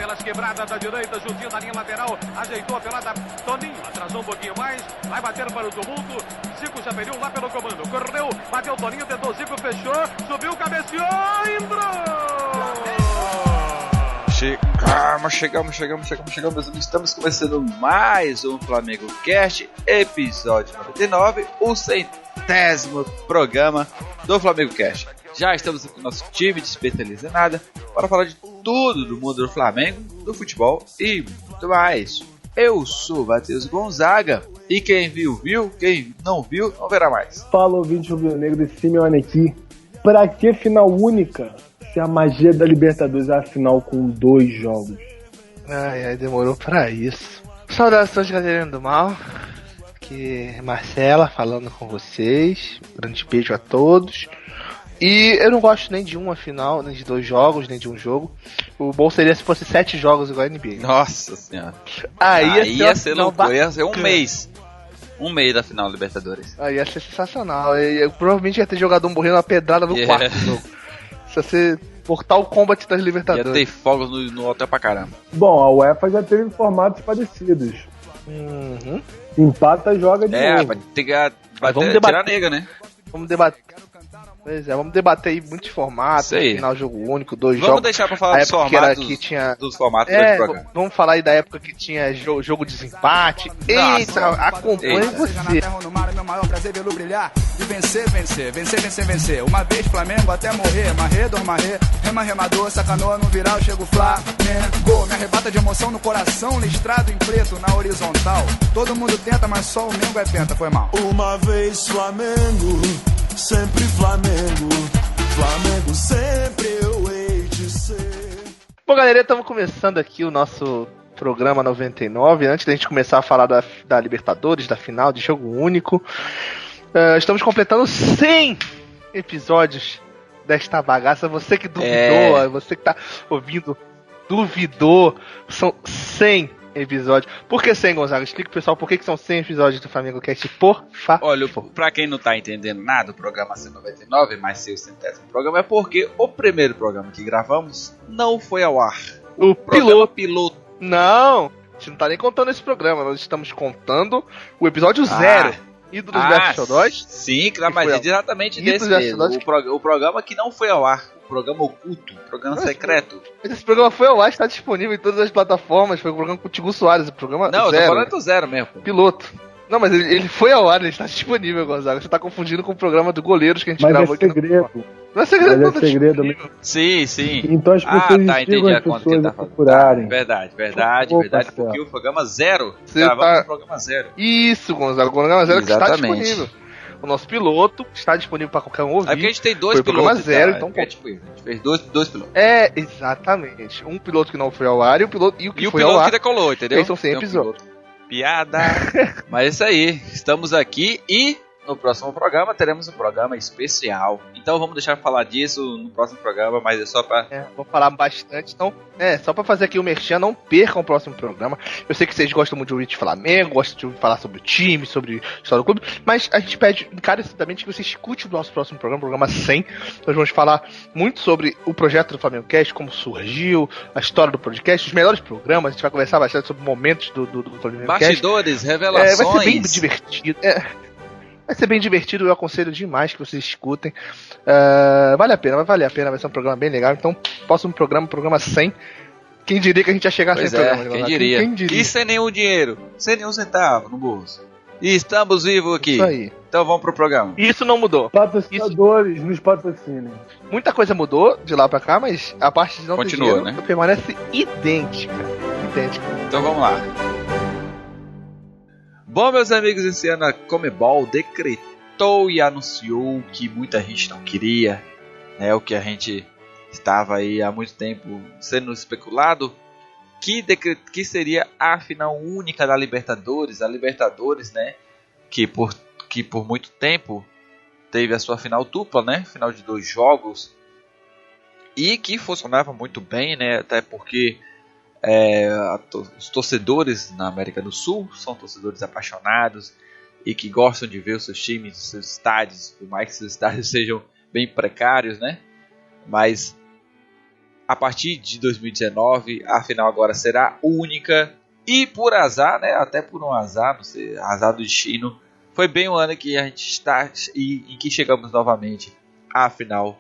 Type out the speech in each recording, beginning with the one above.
pelas quebradas da direita, juntinho da linha lateral, ajeitou a pelada, Toninho, atrasou um pouquinho mais, vai bater para o tumulto, Zico já perdeu lá pelo comando, correu, bateu Toninho, tentou Zico, fechou, subiu, cabeceou, entrou! Chegamos, estamos começando mais um Flamengo Cast, episódio 99, o 100º programa do Flamengo Cast. Já estamos aqui com o nosso time de especialista em nada para falar de tudo do mundo do Flamengo, do futebol e muito mais. Eu sou o Matheus Gonzaga e quem viu, quem não viu, não verá mais. Fala, ouvinte rubro-negro desse Simeone aqui. Pra que final única se a magia da Libertadores é a final com 2 jogos? Ai, demorou pra isso. Saudações, galerinha do mal. Aqui é Marcela falando com vocês. Grande beijo a todos. E eu não gosto nem de uma final, nem de 2 jogos, nem de um jogo. O bom seria se fosse 7 jogos igual a NBA. Nossa senhora. Aí ia ser louco, ia ser um mês. Um mês da final da Libertadores. Aí ia ser sensacional. Eu provavelmente ia ter jogador morrendo uma pedrada no quarto jogo. Se você Mortal Kombat das Libertadores. Ia ter fogos no hotel pra caramba. Bom, a UEFA já teve formatos parecidos. Empata, joga de novo. Vai ter que vamos debater, tirar a nega, né? Vamos debater. Pois é, vamos debater aí muitos formatos, final jogo único, 2 jogos. Vamos deixar pra falar dos formatos, dos formatos do programa. Vamos falar aí da época que tinha jogo de desempate. Eita, acompanhe você. No mar, meu maior prazer vê-lo brilhar. E vencer. Uma vez Flamengo até morrer. Marré, remador, sacanou no viral, chego Flamengo. Me arrebata de emoção no coração, listrado em preto na horizontal. Todo mundo tenta, mas só o Mengo é penta, foi mal. Uma vez Flamengo, sempre Flamengo sempre eu hei de ser. Bom, galera, estamos começando aqui o nosso programa 99. Antes da gente começar a falar da Libertadores, da final, de jogo único, estamos completando 100 episódios desta bagaça. Você que duvidou, você que tá ouvindo, duvidou, são 100 episódios. Por que 100, Gonzaga? Explica pro pessoal por que são 100 episódios do Flamengo Cast, por favor. Olha, pra quem não tá entendendo nada, o programa 199, mas seu 100º programa, é porque o primeiro programa que gravamos não foi ao ar. O piloto. Não, a gente não tá nem contando esse programa, nós estamos contando o episódio 0. Ídolos vs Xodós. Sim, mas exatamente desse mesmo. O programa que não foi ao ar. O programa oculto, o programa secreto. Esse programa foi ao ar, está disponível em todas as plataformas. Foi o programa com o Tigo Soares, o programa não, 0. Eu tô falando do 0 mesmo. Pô. Piloto. Não, mas ele foi ao ar, ele está disponível, Gonzaga. Você tá confundindo com o programa do Goleiros que a gente gravou aqui. Não é segredo, não é segredo. Sim. Então as pessoas entendi a conta que ele tá procurarem. Verdade, porque o programa 0, gravamos o programa 0. Isso, Gonzaga, o programa 0 que está disponível. O nosso piloto está disponível para qualquer um ouvir. Aqui a gente tem 2 pilotos. Programa 0, então a gente fez dois pilotos. Exatamente. Um piloto que não foi ao ar e o piloto que foi ao ar. E o piloto que decolou, entendeu? Eles são 100 episódios. Piada. Mas é isso aí. Estamos aqui e no próximo programa teremos um programa especial. Então vamos deixar falar disso no próximo programa, mas é só pra... vou falar bastante, então... só pra fazer aqui o merchan, não percam o próximo programa. Eu sei que vocês gostam muito de ouvir de Flamengo, gostam de ouvir falar sobre o time, sobre a história do clube, mas a gente pede encarecidamente que você escute o nosso próximo programa, programa 100. Nós vamos falar muito sobre o projeto do Flamengo Cast, como surgiu, a história do podcast, os melhores programas. A gente vai conversar bastante sobre momentos do Flamengo Cast. Bastidores, revelações. Vai ser bem divertido. Vai ser bem divertido, eu aconselho demais que vocês escutem. Vai valer a pena, vai ser um programa bem legal. Então, próximo programa 100. Quem diria que a gente ia chegar a 100 programas? Quem diria? E sem nenhum dinheiro, sem nenhum centavo no bolso. E estamos vivos aqui. Isso aí. Então vamos pro programa. Isso não mudou. Patrocinadores nos patrocinem. Muita coisa mudou de lá pra cá, mas a parte de não ter dinheiro, né? Permanece idêntica. Então vamos lá. Bom, meus amigos, esse ano a Conmebol decretou e anunciou que muita gente não queria, né, o que a gente estava aí há muito tempo sendo especulado, que seria a final única da Libertadores, a Libertadores, né, que por muito tempo teve a sua final dupla, né, final de 2 jogos, e que funcionava muito bem, né, até porque os torcedores na América do Sul são torcedores apaixonados e que gostam de ver os seus times, os seus estádios, por mais que seus estádios sejam bem precários, né? Mas a partir de 2019, a final agora será única. E por azar, né, até por um azar, não sei, azar do destino, foi bem o ano que a gente está e em que chegamos novamente à final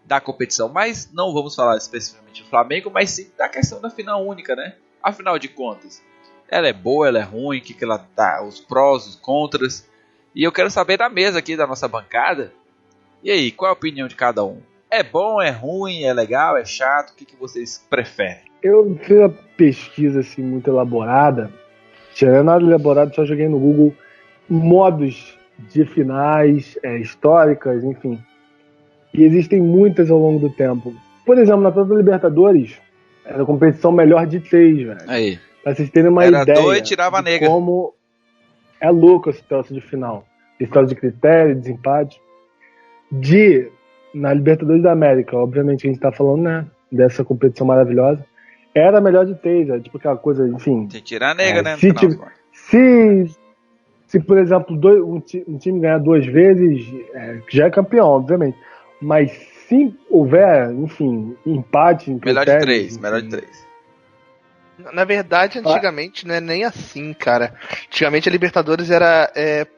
da competição. Mas não vamos falar especificamente do Flamengo, mas sim da questão da final única, né? Afinal de contas, ela é boa, ela é ruim, o que ela tá, os prós, os contras. E eu quero saber da mesa aqui da nossa bancada. E aí, qual é a opinião de cada um? É bom, é ruim, é legal, é chato? O que vocês preferem? Eu fiz uma pesquisa assim, muito elaborada. Tirando nada elaborado, só joguei no Google modos de finais históricas, enfim. E existem muitas ao longo do tempo. Por exemplo, na Copa Libertadores, era a competição melhor de 3, velho. Aí. Pra vocês terem uma Era ideia 2 e tirava a nega. Como é louco esse troço de final. História de critério, desempate. Na Libertadores da América, obviamente que a gente tá falando, né, dessa competição maravilhosa, era a melhor de 3, tipo aquela coisa, enfim. Tem que tirar a nega, né? Se, por exemplo, um time ganhar 2 vezes, já é campeão, obviamente. Mas se houver, enfim, empate em melhor critérios, de 3, enfim, melhor de 3. Na verdade, antigamente não é nem assim, cara. Antigamente a Libertadores era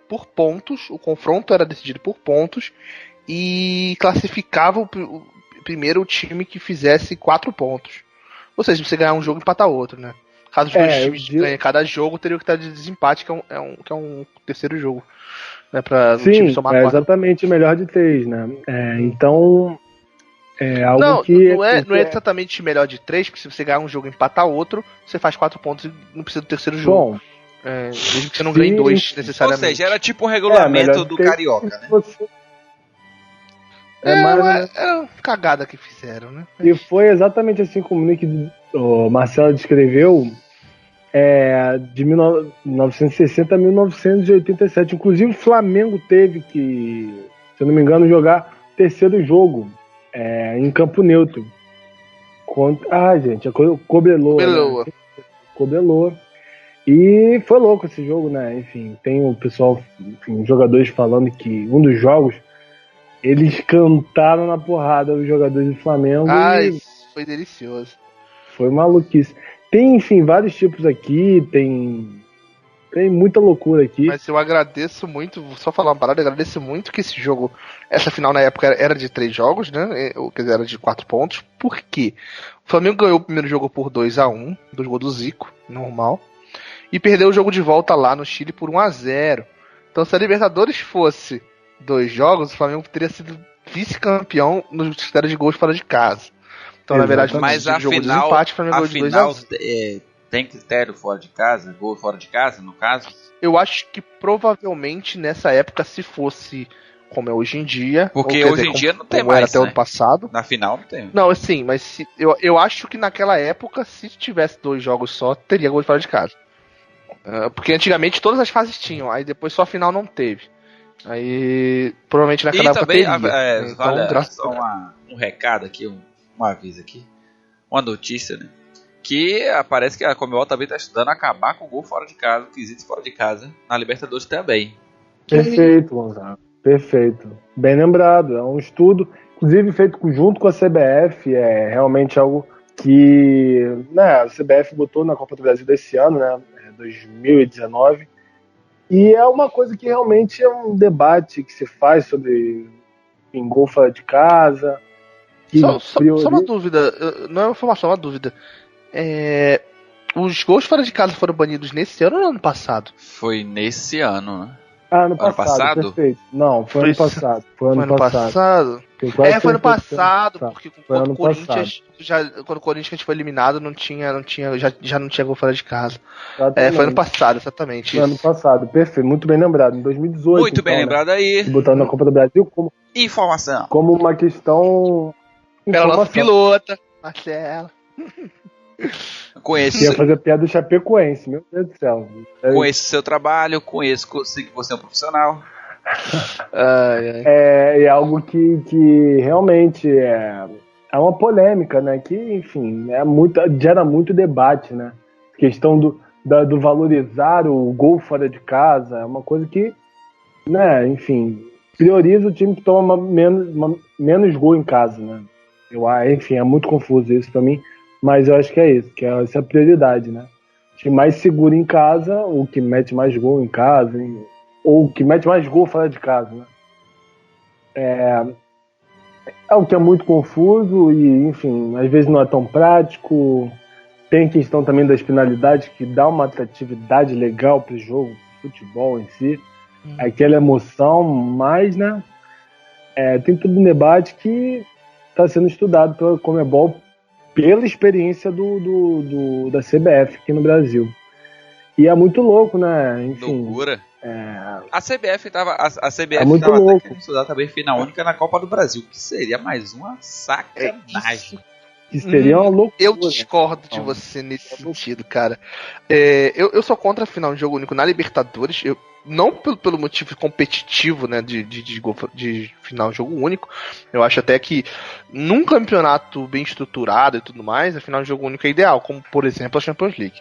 por pontos, o confronto era decidido por pontos e classificava primeiro o time que fizesse 4 pontos. Ou seja, você ganhar um jogo e empatar outro, né? Caso os dois times ganhem cada jogo, teria que estar de desempate, que é um terceiro jogo. Né, para o time somar 4. Exatamente, melhor de 3, né? Então, é algo não, que... Não é exatamente melhor de 3, porque se você ganhar um jogo e empatar outro, você faz 4 pontos e não precisa do terceiro jogo. Bom, mesmo que você não ganhe 2 necessariamente. Ou seja, era tipo um regulamento do Carioca, né? Era uma cagada que fizeram, né? E foi exatamente assim como o Nick, o Marcelo descreveu, de 1960 a 1987. Inclusive o Flamengo teve que, se eu não me engano, jogar terceiro jogo em campo neutro. Gente, Cobreloa. Né? Cobreloa. E foi louco esse jogo, né? Enfim, tem o pessoal, jogadores falando que um dos jogos eles cantaram na porrada os jogadores do Flamengo. Foi delicioso. Foi maluquice. Tem, enfim, vários tipos aqui, tem muita loucura aqui. Mas eu agradeço muito, vou só falar uma parada, eu agradeço muito que esse jogo, essa final na época era de 3 jogos, né? Quer dizer, era de 4 pontos. Por quê? O Flamengo ganhou o primeiro jogo por 2-1, 2 gols do Zico, normal. E perdeu o jogo de volta lá no Chile por 1-0. Então se a Libertadores fosse 2 jogos, o Flamengo teria sido vice-campeão nos critérios de gols fora de casa. Então, na verdade, mas a jogo final, de empate, o Flamengo de 2-0. Tem critério fora de casa? Gol fora de casa, no caso? Eu acho que provavelmente nessa época, se fosse como é hoje em dia... Porque hoje em dia não tem mais, era até o né? ano passado. Na final não tem. Não, sim, mas eu acho que naquela época, se tivesse 2 jogos só, teria gol de fora de casa. Porque antigamente todas as fases tinham, aí depois só a final não teve. Aí, provavelmente naquela época também, teria. Então, graças a um recado aqui, um aviso aqui, uma notícia, né? Que parece que a Conmebol também está estudando acabar com o gol fora de casa, o quesito fora de casa, na Libertadores também. Perfeito, Gonzalo. Perfeito. Bem lembrado. É um estudo, inclusive feito junto com a CBF, é realmente algo que a CBF botou na Copa do Brasil desse ano, né? 2019. E é uma coisa que realmente é um debate que se faz sobre gol fora de casa. Só uma dúvida, não é uma informação, é uma dúvida. Os gols fora de casa foram banidos nesse ano ou no ano passado? Foi nesse ano, né? Ano passado? Perfeito. Não, foi ano passado. Foi ano passado? Foi ano passado, porque quando o Corinthians quando o Corinthians foi eliminado, já não tinha gol fora de casa. Foi ano passado, exatamente. Foi ano passado, perfeito, muito bem lembrado. Em 2018. Muito bem lembrado aí. Botando na Copa do Brasil como informação. Como uma questão. Pela nossa pilota, Marcela. Conheço. Ia fazer piada do Chapecoense, meu Deus do céu. Conheço o seu trabalho, conheço que você é um profissional. É algo que realmente é uma polêmica, né? Que, enfim, gera muito debate, né? A questão do valorizar o gol fora de casa é uma coisa que, né? Enfim, prioriza o time que toma menos gol em casa, né? Enfim, é muito confuso isso pra mim, mas eu acho que é isso, que é essa a prioridade, né? O time mais seguro em casa, o que mete mais gol em casa, ou o que mete mais gol fora de casa, né? É o que é muito confuso e, enfim, às vezes não é tão prático. Tem questão também das penalidades que dá uma atratividade legal pro jogo, pro futebol em si. Aquela emoção, mas, né? Tem todo um debate que está sendo estudado pela Conmebol pela experiência da CBF aqui no Brasil. E é muito louco, né? Enfim, Loucura. A CBF tava muito tava até louco. querendo estudar também final única na Copa do Brasil, que seria mais uma sacanagem. Que seria uma loucura. Eu discordo de você nesse sentido, cara. Eu sou contra a final de jogo único na Libertadores. Não pelo motivo competitivo, né, de final de jogo único. Eu acho até que num campeonato bem estruturado e tudo mais, a final de jogo único é ideal, como por exemplo a Champions League.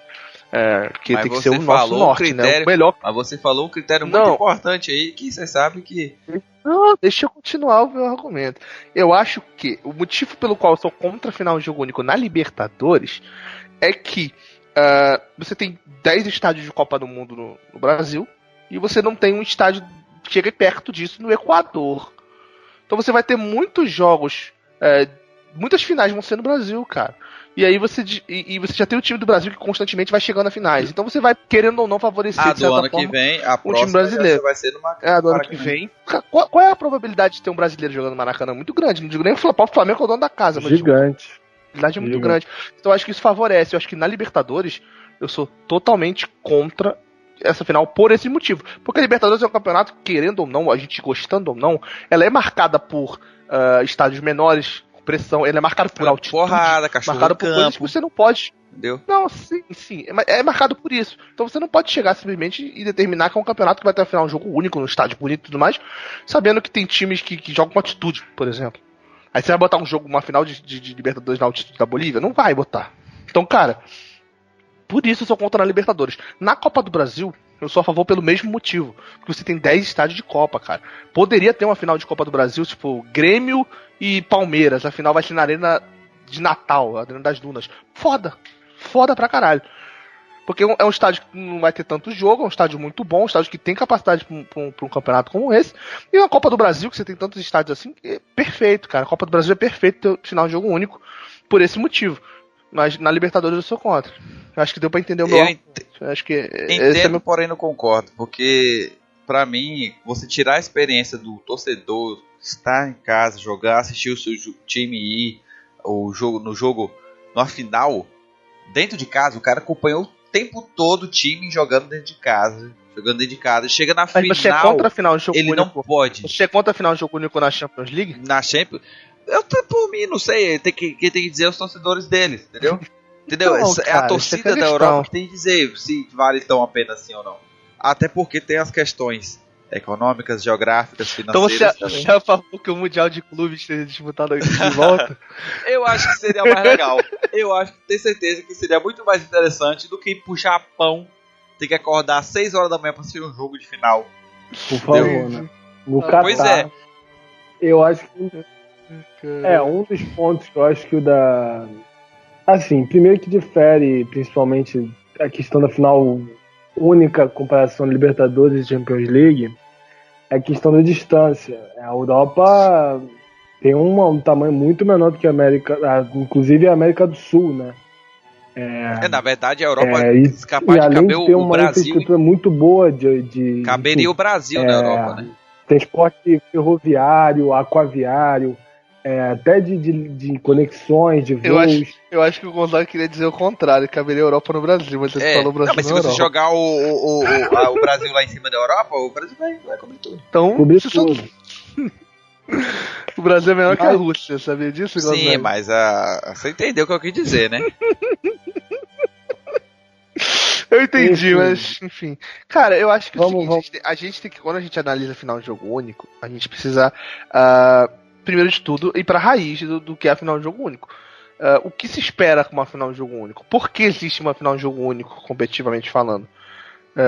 Que tem que ser o nosso norte, né? O melhor. Mas você falou um critério muito importante aí, que você sabe que... Não, deixa eu continuar o meu argumento. Eu acho que o motivo pelo qual eu sou contra a final de jogo único na Libertadores é que você tem 10 estádios de Copa do Mundo no Brasil e você não tem um estádio que chegue perto disso no Equador. Então você vai ter muitos jogos, muitas finais vão ser no Brasil, cara. E aí você já tem o time do Brasil que constantemente vai chegando a finais. Então você vai, querendo ou não, favorecer de certa do ano forma, que vem, a um time brasileiro. vai ser numa... Do ano que vem. Qual é a probabilidade de ter um brasileiro jogando no Maracanã? Muito grande. Não digo nem o Flamengo, que é o dono da casa. Mas gigante. A probabilidade é muito grande. Então eu acho que isso favorece. Eu acho que na Libertadores eu sou totalmente contra essa final por esse motivo. Porque a Libertadores é um campeonato, querendo ou não, a gente gostando ou não, ela é marcada por estádios menores, pressão, ele é marcado por altitude, porrada, cachorro marcado por coisas que você não pode. Entendeu? Não, sim. É marcado por isso. Então você não pode chegar simplesmente e determinar que é um campeonato que vai ter afinal um jogo único, no estádio bonito e tudo mais, sabendo que tem times que jogam com altitude, por exemplo. Aí você vai botar uma final de Libertadores na altitude da Bolívia? Não vai botar. Então, cara, por isso eu sou contra a Libertadores. Na Copa do Brasil, eu sou a favor pelo mesmo motivo. Porque você tem 10 estádios de Copa, cara. Poderia ter uma final de Copa do Brasil, tipo, Grêmio e Palmeiras. A final vai ser na Arena de Natal, a Arena das Dunas. Foda pra caralho. Porque é um estádio que não vai ter tanto jogo, é um estádio muito bom, um estádio que tem capacidade pra um campeonato como esse. E a Copa do Brasil, que você tem tantos estádios assim, é perfeito, cara. A Copa do Brasil é perfeito ter final de jogo único por esse motivo. Mas na Libertadores eu sou contra. Eu acho que deu pra entender o meu. Acho que entendo, porém não concordo. Porque, pra mim, você tirar a experiência do torcedor, estar em casa, jogar, assistir o seu time ir na final, dentro de casa, o cara acompanhou o tempo todo o time jogando dentro de casa. Chega na final. Mas você é contra a final de jogo único? Ele não pode. Você é contra a final de jogo único na Champions League? Na Champions. Por mim, não sei. Quem tem que dizer é os torcedores deles, entendeu? Entendeu? Não, cara, é a torcida da Europa que tem que dizer se vale tão a pena assim ou não. Até porque tem as questões econômicas, geográficas, financeiras. Então você é a favor que o Mundial de Clubes esteja disputado aqui de volta? Eu acho que seria mais legal. Eu acho que tenho certeza que seria muito mais interessante do que ir pro Japão, ter que acordar às 6 horas da manhã pra assistir um jogo de final. Por favor, né? No Catar, pois é. Eu acho que um dos pontos que eu acho que o da... Assim, primeiro que difere, principalmente, a questão da final única comparação de Libertadores e Champions League, é a questão da distância. A Europa tem um tamanho muito menor do que a América, inclusive a América do Sul, né? Na verdade, a Europa e capaz de além caber de ter o uma Brasil. infraestrutura muito boa Caberia o Brasil na Europa, né? Transporte ferroviário, aquaviário, até de conexões, de voos. Eu acho que o Gonzaga queria dizer o contrário, caberia a Europa no Brasil, mas ele falou Brasil. Não, mas se você jogar o Brasil lá em cima da Europa, o Brasil vai cobrir tudo. Então, cobrir tudo. O Brasil é menor que a Rússia, sabia disso, Gonzaga? Sim, mas você entendeu o que eu quis dizer, né? Eu entendi, mas enfim. Cara, eu acho que a gente tem que, quando a gente analisa final de jogo único, a gente precisa, primeiro de tudo, ir pra raiz do que é a final de jogo único. O que se espera com uma final de jogo único? Por que existe uma final de jogo único, competitivamente falando?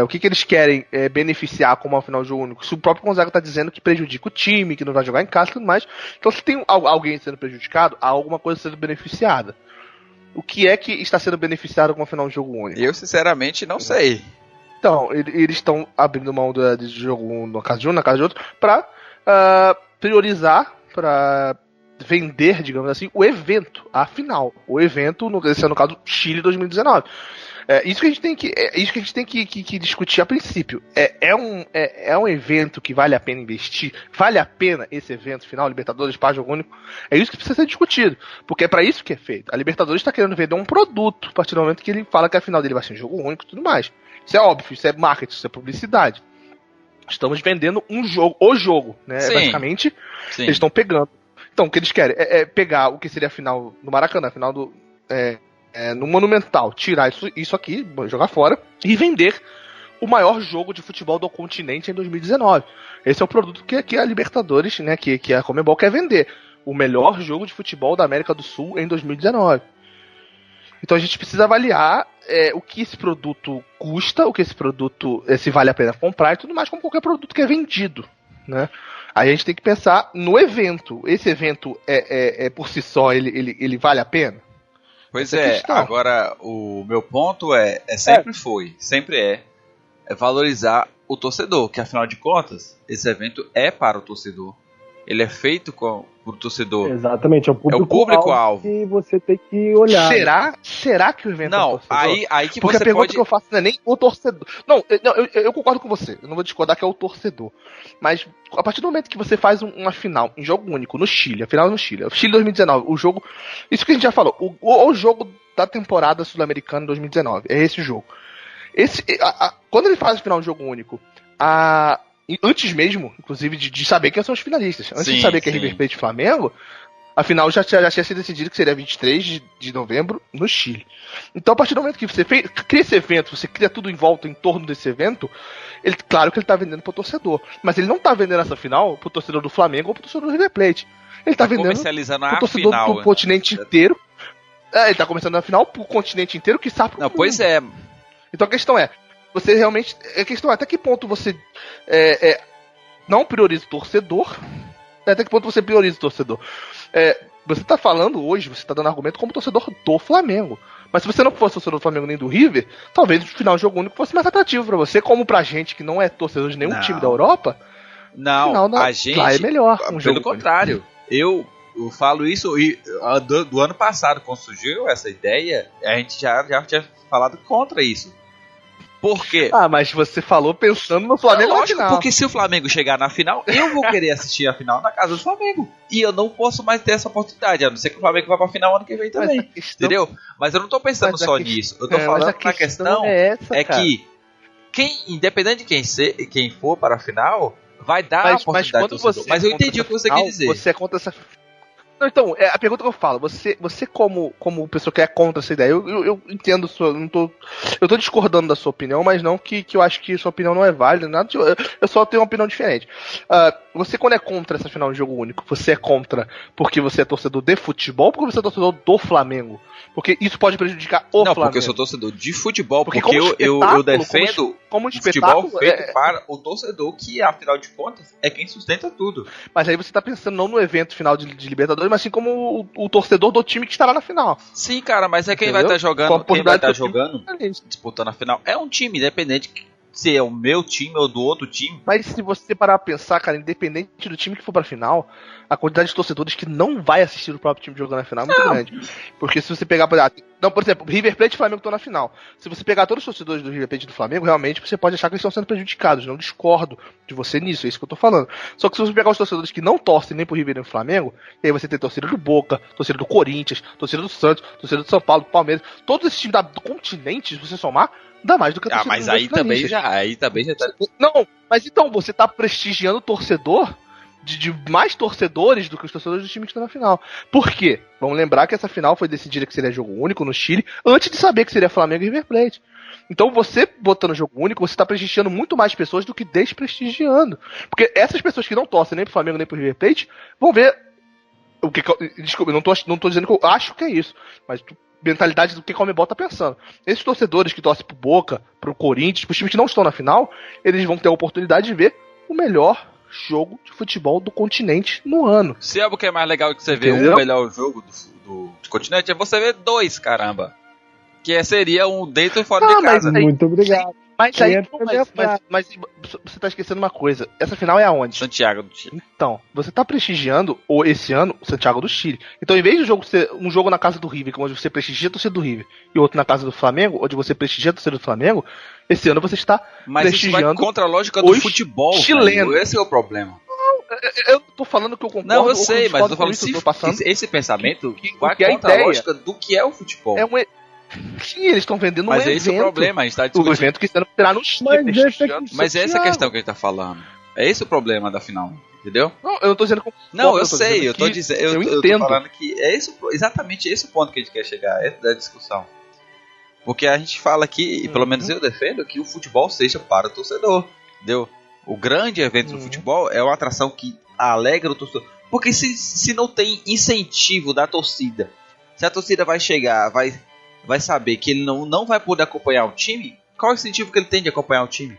O que eles querem beneficiar como uma final de jogo único? Se o próprio Gonzaga tá dizendo que prejudica o time, que não vai jogar em casa e tudo mais. Então, se tem alguém sendo prejudicado, há alguma coisa sendo beneficiada. O que é que está sendo beneficiado com uma final de jogo único? Eu, sinceramente, não sei. Então, eles estão abrindo mão de jogo um na casa de um, na casa de outro, para priorizar, para vender, digamos assim, o evento, a final. O evento, esse é no caso, Chile 2019. Isso que a gente tem que discutir a princípio. É um evento que vale a pena investir? Vale a pena esse evento final, Libertadores, para jogo único? É isso que precisa ser discutido. Porque é para isso que é feito. A Libertadores está querendo vender um produto, a partir do momento que ele fala que a final dele vai ser um jogo único e tudo mais. Isso é óbvio, isso é marketing, isso é publicidade. Estamos vendendo o jogo, né? Sim. Basicamente, Sim. eles estão pegando. Então, o que eles querem é pegar o que seria a final do Maracanã, a final do... no Monumental, tirar isso aqui, jogar fora e vender o maior jogo de futebol do continente em 2019. Esse é o produto que a Libertadores, né, que a Conmebol quer vender. O melhor jogo de futebol da América do Sul em 2019. Então a gente precisa avaliar o que esse produto custa, o que esse produto, se vale a pena comprar e tudo mais, como qualquer produto que é vendido, né? Aí a gente tem que pensar no evento. Esse evento por si só, ele vale a pena? Pois questão. Agora o meu ponto sempre é valorizar o torcedor, que afinal de contas, esse evento é para o torcedor. Ele é feito para o torcedor. Exatamente, é o público-alvo que você tem que olhar. Será que o evento é o torcedor? Aí que porque você a pergunta pode... que eu faço não é nem o torcedor. Não, eu concordo com você. Eu não vou discordar que é o torcedor. Mas a partir do momento que você faz uma final em jogo único no Chile, a final no Chile, Chile 2019, o jogo... Isso que a gente já falou, o jogo da temporada sul-americana 2019, é esse jogo. Quando ele faz a final de jogo único, antes mesmo, inclusive, de saber quem são os finalistas. Antes de saber que é River Plate e Flamengo, afinal já tinha sido decidido que seria 23 de novembro no Chile. Então, a partir do momento que você cria esse evento, você cria tudo em volta, em torno desse evento, claro que ele está vendendo para o torcedor. Mas ele não está vendendo essa final para o torcedor do Flamengo ou para o torcedor do River Plate. Ele está vendendo para o torcedor do continente inteiro. Ele está começando a final para o continente inteiro, que sabe. Não, pois é. Então a questão é, você realmente... A questão é até que ponto você não prioriza o torcedor, até que ponto você prioriza o torcedor. Você tá falando hoje, você tá dando argumento como torcedor do Flamengo. Mas se você não fosse torcedor do Flamengo nem do River, talvez o final de jogo único fosse mais atrativo pra você, como pra gente que não é torcedor de nenhum time da Europa. Não, a gente... Lá é melhor. Pelo contrário, eu falo isso e do ano passado, quando surgiu essa ideia, a gente já tinha falado contra isso. Por quê? Mas você falou pensando no Flamengo na final. Porque se o Flamengo chegar na final, eu vou querer assistir a final na casa do Flamengo. E eu não posso mais ter essa oportunidade, a não ser que o Flamengo vá pra final ano que vem também. Entendeu? Mas eu não tô pensando só nisso. Eu tô falando que a questão independente de quem for para a final, vai dar a oportunidade do torcedor. Mas eu entendi o que você quer dizer. Você é contra essa... Não, então, a pergunta que eu falo, você como pessoa que é contra essa ideia, eu entendo sua, eu tô discordando da sua opinião, mas não que eu acho que sua opinião não é válida, nada, eu só tenho uma opinião diferente. Você quando é contra essa final de jogo único, você é contra porque você é torcedor de futebol ou porque você é torcedor do Flamengo? Porque isso pode prejudicar o Flamengo. Não, porque eu sou torcedor de futebol, porque eu defendo como futebol feito para o torcedor, que afinal de contas é quem sustenta tudo. Mas aí você tá pensando não no evento final de Libertadores, mas sim como o torcedor do time que estará na final. Sim, cara, mas quem vai estar jogando, disputando a final, é um time independente se é o meu time ou do outro time. Mas se você parar pra pensar, cara, independente do time que for pra final, a quantidade de torcedores que não vai assistir o próprio time jogando na final é muito grande. Porque se você pegar, por exemplo, River Plate e Flamengo estão na final. Se você pegar todos os torcedores do River Plate e do Flamengo, realmente você pode achar que eles estão sendo prejudicados. Não discordo de você nisso, é isso que eu tô falando. Só que se você pegar os torcedores que não torcem nem pro River nem pro Flamengo, e aí você tem torcida do Boca, torcida do Corinthians, torcida do Santos, torcida do São Paulo, do Palmeiras, todos esses times do continente, se você somar, dá mais do que a torcida. Mas aí também já tá... Não, mas então, você tá prestigiando o torcedor de mais torcedores do que os torcedores do time que estão na final. Por quê? Vamos lembrar que essa final foi decidida que seria jogo único no Chile, antes de saber que seria Flamengo e River Plate. Então você botando jogo único, você está prestigiando muito mais pessoas do que desprestigiando. Porque essas pessoas que não torcem nem pro Flamengo nem pro River Plate vão ver... Desculpa, eu não tô dizendo que eu acho que é isso, mas mentalidade do que a Comebol tá pensando. Esses torcedores que torcem pro Boca, pro Corinthians, pros times que não estão na final, eles vão ter a oportunidade de ver o melhor jogo de futebol do continente no ano. Se é o que é mais legal que você vê Entendeu? um melhor jogo do continente, é você ver 2, caramba. Que seria um dentro e fora de casa. Aí- Muito obrigado. Mas aí, Aí mas você tá esquecendo uma coisa. Essa final é aonde? Santiago do Chile. Então, você tá prestigiando esse ano o Santiago do Chile. Então, em vez de jogo ser um jogo na casa do River, onde você prestigia a torcida do River, e outro na casa do Flamengo, onde você prestigia a torcida do Flamengo, esse ano você está Mas isso vai prestigiando contra a lógica do os futebol, chilenos. velho. Esse é o problema. Eu tô falando que eu concordo. Não, eu ou que sei, mas eu tô discordo com falando isso, se eu tô passando. esse pensamento que vai a contra a ideia lógica do que é o futebol. É um Sim, eles estão vendendo Mas um esse é evento. o problema, a gente tá O discutindo. evento que será no Chile. Mas esse é prestigiando. que- Mas essa é a Santiago. questão que a gente tá falando. É esse o problema da final, entendeu? Não, eu não tô dizendo que Não, eu tô sei, dizendo eu tô que dizendo, eu eu tô entendo. falando que é exatamente esse o ponto que a gente quer chegar, é da discussão. Porque a gente fala aqui, e pelo menos eu defendo, que o futebol seja para o torcedor, entendeu? O grande evento do futebol é uma atração que alegra o torcedor. Porque se não tem incentivo da torcida, se a torcida vai chegar, vai saber que ele não vai poder acompanhar o time, qual é o incentivo que ele tem de acompanhar o time?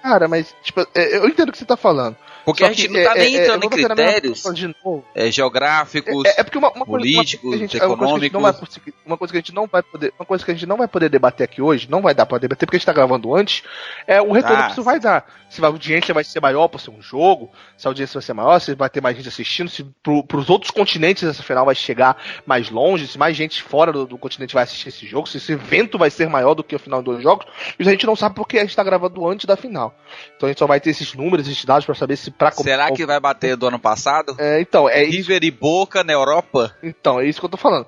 Cara, mas, tipo, eu entendo o que você tá falando. Porque Só a gente que, não tá nem entrando em eu vou bater na mesma critérios coisa de novo. geográficos, Porque uma coisa políticos, que a gente- uma coisa que a gente não vai conseguir- uma coisa que a gente não vai poder, uma coisa que a gente não vai poder debater aqui hoje, não vai dar pra debater porque a gente tá gravando antes, é o retorno Tá. que isso vai dar. Se a audiência vai ser maior por ser um jogo, se a audiência vai ser maior, se vai ter mais gente assistindo, se pros outros continentes essa final vai chegar mais longe, se mais gente fora do continente vai assistir esse jogo, se esse evento vai ser maior do que o final dos jogos, isso a gente não sabe porque a gente tá gravando antes da final. Então a gente só vai ter esses números, esses dados pra saber se pra será que vai bater do ano passado? Então, é isso. River e Boca na Europa? Então, é isso que eu tô falando.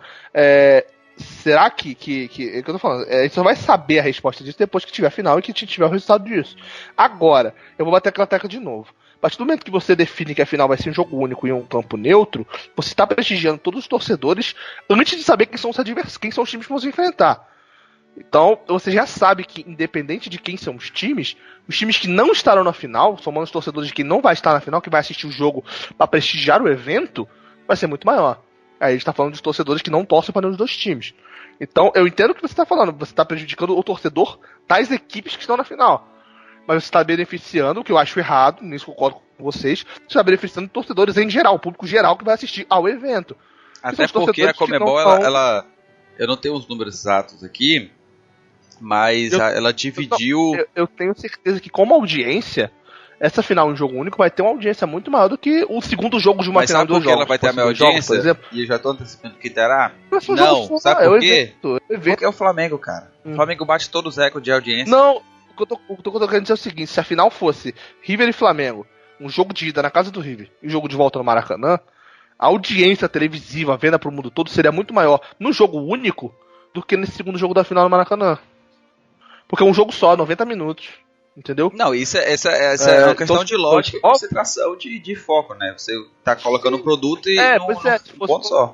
Será que é que eu tô falando? A gente só vai saber a resposta disso depois que tiver a final e que tiver o resultado disso. Agora, eu vou bater aquela tecla de novo. A partir do momento que você define que a final vai ser um jogo único em um campo neutro, você está prestigiando todos os torcedores antes de saber quem são os adversários, quem são os times que vão se enfrentar. Então, você já sabe que, independente de quem são os times que não estarão na final, somando os torcedores de quem não vai estar na final, que vai assistir o jogo para prestigiar o evento, vai ser muito maior. Aí a gente tá falando dos torcedores que não torcem para nenhum dos dois times. Então, eu entendo o que você está falando. Você está prejudicando o torcedor das equipes que estão na final. Mas você está beneficiando, o que eu acho errado, nisso concordo com vocês, você está beneficiando torcedores em geral, o público geral que vai assistir ao evento. Até são os porque a torcedores que Comebol, não tão- ela... Eu não tenho os números exatos aqui, mas ela dividiu... Eu tenho certeza que, como audiência, essa final em jogo único vai ter uma audiência muito maior do que o segundo jogo de uma Mas final sabe dos por que jogos. ela vai ter a Fosse maior dois jogos, audiência? por exemplo. E eu já tô antecipando que terá? Mas são Não, jogos sabe só, por é o quê? evento. Porque é o Flamengo, cara. O Flamengo bate todos os recordes de audiência. Não, o que eu tô querendo dizer é o seguinte: se a final fosse River e Flamengo, um jogo de ida na casa do River e um jogo de volta no Maracanã, a audiência televisiva, a venda pro mundo todo, seria muito maior no jogo único do que nesse segundo jogo da final no Maracanã. Porque é um jogo só, 90 minutos. Entendeu? Não, essa é uma questão de lógica e ó, concentração de foco, né? Você tá colocando o produto e Se num ponto só.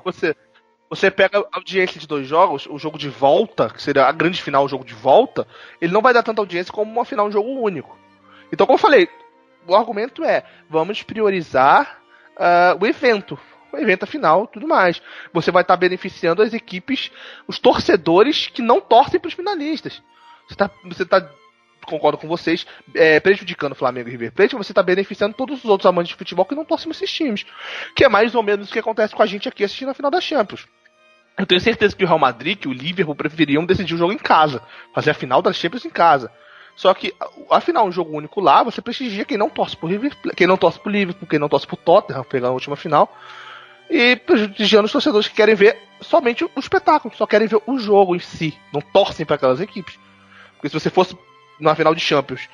Você pega a audiência de dois jogos, o jogo de volta, que seria a grande final, o jogo de volta, ele não vai dar tanta audiência como uma final, um jogo único. Então, como eu falei, o argumento é, vamos priorizar o evento a final, tudo mais. Você vai estar beneficiando as equipes, os torcedores que não torcem para os finalistas. Você tá concordo com vocês, prejudicando Flamengo e River Plate, você está beneficiando todos os outros amantes de futebol que não torcem esses times. Que é mais ou menos o que acontece com a gente aqui assistindo a final da Champions. Eu tenho certeza que o Real Madrid, que o Liverpool preferiam decidir o jogo em casa, fazer a final da Champions em casa. Só que, afinal, um jogo único lá, você prestigia quem não torce pro River, quem não torce pro Liverpool, quem não torce pro Tottenham, pegar a última final, e prestigiando os torcedores que querem ver somente o espetáculo, só querem ver o jogo em si, não torcem para aquelas equipes. Porque se você fosse na final de Champions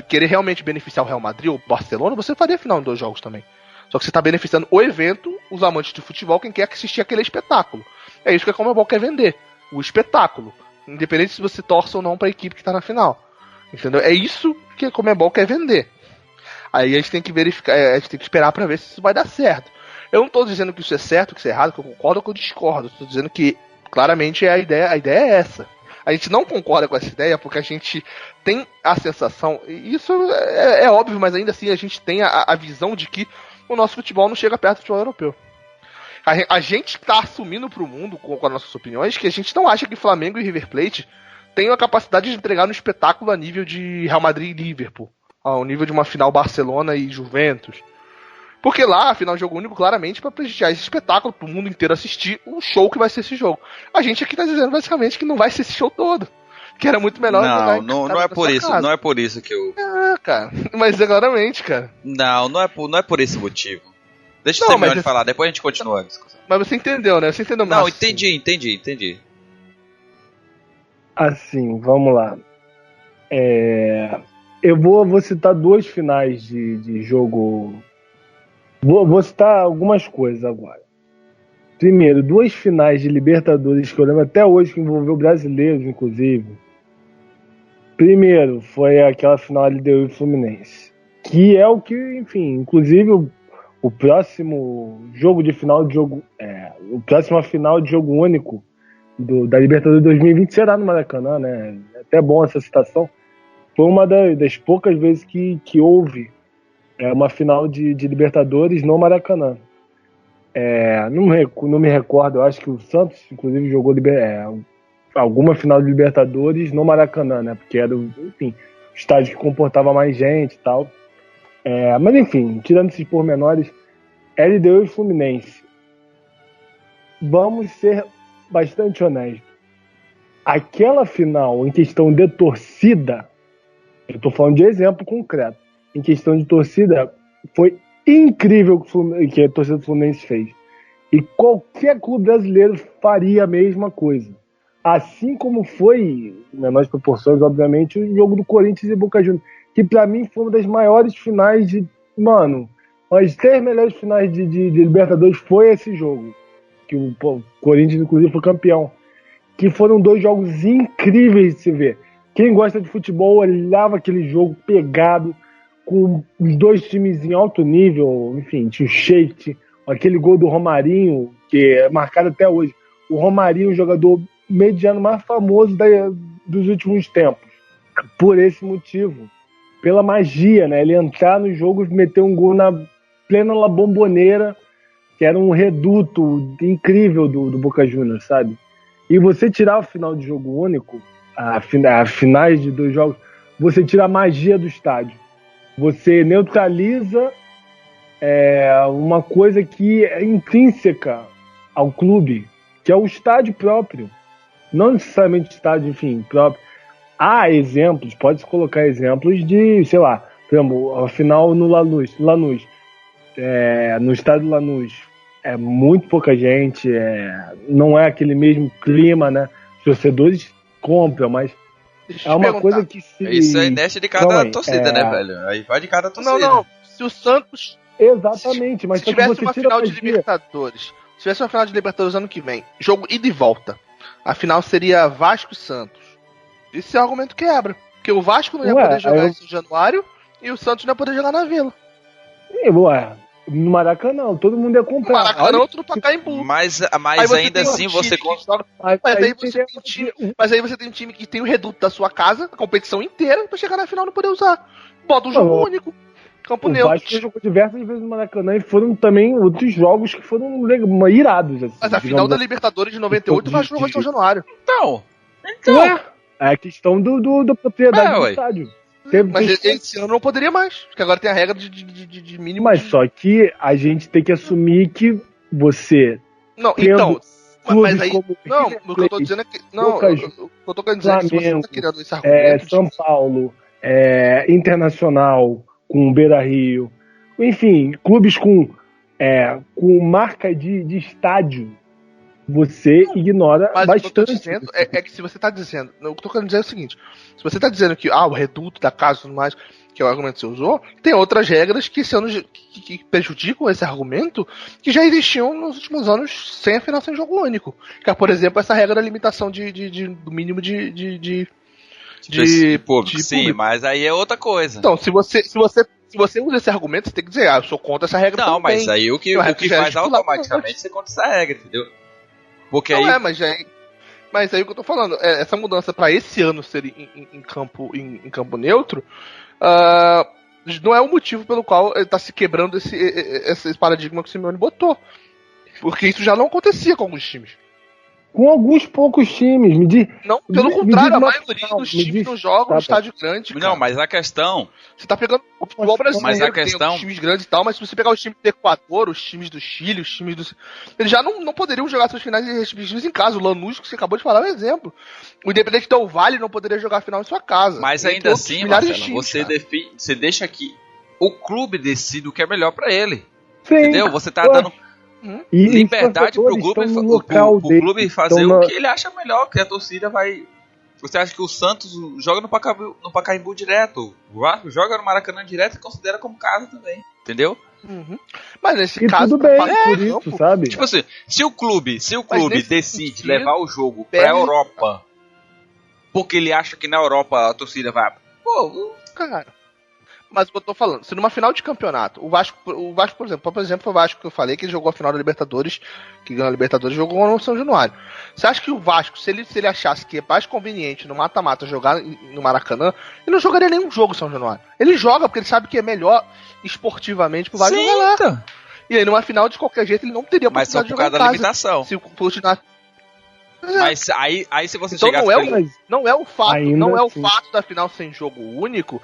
querer realmente beneficiar o Real Madrid ou o Barcelona, você faria a final em 2 jogos também. Só que você está beneficiando o evento, os amantes de futebol, quem quer assistir aquele espetáculo. É isso que a Comebol quer vender, o espetáculo. Independente se você torce ou não para a equipe que está na final. Entendeu? É isso que a Comebol quer vender. Aí a gente tem que verificar, a gente tem que esperar para ver se isso vai dar certo. Eu não estou dizendo que isso é certo, que isso é errado, que eu concordo ou que eu discordo. Estou dizendo que claramente a ideia é essa. A gente não concorda com essa ideia porque a gente tem a sensação, e isso é óbvio, mas ainda assim a gente tem a visão de que o nosso futebol não chega perto do futebol europeu. A gente tá assumindo pro mundo, com as nossas opiniões, que a gente não acha que Flamengo e River Plate têm a capacidade de entregar um espetáculo a nível de Real Madrid e Liverpool, ao nível de uma final Barcelona e Juventus. Porque lá, a final de jogo único, claramente, para prestigiar esse espetáculo, pro mundo inteiro assistir o show que vai ser esse jogo. A gente aqui tá dizendo, basicamente, que não vai ser esse show todo. Que era muito melhor... Não é por isso, não é por isso que eu... cara, mas é claramente, cara. Não é por esse motivo. Deixa eu terminar de falar, depois a gente continua a discussão. Mas você entendeu, né? Você entendeu mais. Não, entendi. Assim, vamos lá. Eu vou citar duas finais de jogo. Vou citar algumas coisas agora. Primeiro, duas finais de Libertadores que eu lembro até hoje, que envolveu brasileiros, inclusive. Primeiro, foi aquela final LDU e Fluminense. Que é o que, enfim, inclusive o próximo jogo de final de jogo. O próximo final de jogo único da Libertadores 2020 será no Maracanã, né? É até bom essa citação. Foi uma das poucas vezes que houve uma final de Libertadores no Maracanã. Não me recordo, eu acho que o Santos, inclusive, jogou alguma final de Libertadores no Maracanã, né? Porque era, enfim, o estádio que comportava mais gente e tal. Mas enfim, tirando esses pormenores, LDU e Fluminense. Vamos ser bastante honestos. Aquela final, em questão de torcida, eu estou falando de exemplo concreto, em questão de torcida, foi incrível que a torcida do Fluminense fez. E qualquer clube brasileiro faria a mesma coisa. Assim como foi, em menores proporções, obviamente, o jogo do Corinthians e Boca Juniors, que pra mim foi uma das maiores finais de... Mano, as 3 melhores finais de Libertadores foi esse jogo. Que o Corinthians, inclusive, foi campeão. Que foram 2 jogos incríveis de se ver. Quem gosta de futebol olhava aquele jogo pegado, com os 2 times em alto nível, enfim, tinha o Sheik, aquele gol do Romarinho, que é marcado até hoje. O Romarinho, o jogador mediano mais famoso dos últimos tempos. Por esse motivo. Pela magia, né? Ele entrar no jogo e meter um gol na plena La Bombonera, que era um reduto incrível do Boca Juniors, sabe? E você tirar o final de jogo único, a finais de 2 jogos, você tira a magia do estádio. Você neutraliza uma coisa que é intrínseca ao clube, que é o estádio próprio. Não necessariamente estádio, enfim, próprio. Há exemplos, pode-se colocar exemplos de, sei lá, por exemplo, a final no Lanús. No estádio Lanús é muito pouca gente, não é aquele mesmo clima, né? Os torcedores compram, mas é uma coisa que se... Isso aí deixa de cada torcida, né, velho? Aí vai de cada torcida. Não. Se o Santos... Exatamente, mas se tivesse uma final de Libertadores, se tivesse uma final de Libertadores ano que vem, jogo ida e volta, a final seria Vasco e Santos. Esse é o argumento que quebra. Porque o Vasco não ia poder jogar isso em Januário e o Santos não ia poder jogar na Vila. No Maracanã, todo mundo ia comprar. No Maracanã, outro no Pacaembu. Mas ainda assim você... Mas aí você tem um time que tem o reduto da sua casa, a competição inteira, pra chegar na final e não poder usar. Bota um jogo único. Campo neutro. O Vasco jogou diversas vezes no Maracanã e foram também outros jogos que foram irados. Assim, mas a final da Libertadores de 98 o Vasco jogou em São Januário. Então. É a questão da propriedade do estádio. Mas esse ano não poderia mais, porque agora tem a regra de mínimo. Mas só que a gente tem que assumir que você. Não, então. Mas aí. Não, o que eu tô dizendo é que. Não, o que eu tô querendo dizer é que se você tá criando esse argumento. São Paulo, Internacional, com Beira-Rio. Enfim, clubes com marca de estádio. Você ignora bastante. Mas o que eu tô dizendo é que se você tá dizendo... O que eu tô querendo dizer é o seguinte. Se você tá dizendo que o reduto da casa e tudo mais, que é o argumento que você usou, tem outras regras que prejudicam esse argumento que já existiam nos últimos anos sem a final sem jogo único. Que é, por exemplo, essa regra da limitação do mínimo de público. Sim, mas aí é outra coisa. Então, se você usa esse argumento, você tem que dizer, eu sou contra essa regra também. Não, mas aí o que faz automaticamente você contra essa regra, entendeu? Porque não aí... mas aí o que eu tô falando, essa mudança pra esse ano ser em campo neutro, não é o motivo pelo qual ele tá se quebrando esse paradigma que o Simeone botou. Porque isso já não acontecia com alguns times. Com alguns poucos times. Não, pelo contrário, a maioria dos me times diz- não jogam tá, no estádio grande, cara. Não, mas a questão... Você tá pegando o futebol brasileiro, Mas a que tem questão- os times grandes e tal, mas se você pegar os times do Equador, os times do Chile, os times do... Eles já não poderiam jogar suas finais respectivas em casa. O Lanús, que você acabou de falar, é um exemplo. O Independente Del Valle não poderia jogar a final em sua casa. Mas Entre ainda outros assim, milhares de Marcelo, times, cara. você deixa que o clube decida o que é melhor pra ele. Sim, Entendeu? Você tá eu dando E liberdade os pro torcedores clube, estão no local pro deles, clube fazer estão o na- que ele acha melhor, que a torcida vai... Você acha que o Santos joga no Pacaembu direto, o Vasco joga no Maracanã direto e considera como casa também, entendeu? Uhum. Mas nesse E caso, tudo pra bem, fazer por campo, isso, sabe? Tipo assim, se o clube nesse decide sentido, levar o jogo pra perde- Europa, porque ele acha que na Europa a torcida vai... Pô, cara. Mas o que eu tô falando, se numa final de campeonato, o Vasco, por exemplo, foi o Vasco que eu falei, que ele jogou a final da Libertadores, que ganhou a Libertadores, jogou no São Januário. Você acha que o Vasco, se ele achasse que é mais conveniente no mata-mata jogar no Maracanã, ele não jogaria nenhum jogo em São Januário. Ele joga porque ele sabe que é melhor esportivamente pro Vasco sim, jogar lá. então. E aí numa final, de qualquer jeito, ele não teria Mas só oportunidade por de causa jogar da em casa. limitação. Se o continuar... Mas aí se você Então chegasse não é, pra ele- Mas não é o fato, Ainda não é o assim. fato da final ser em jogo único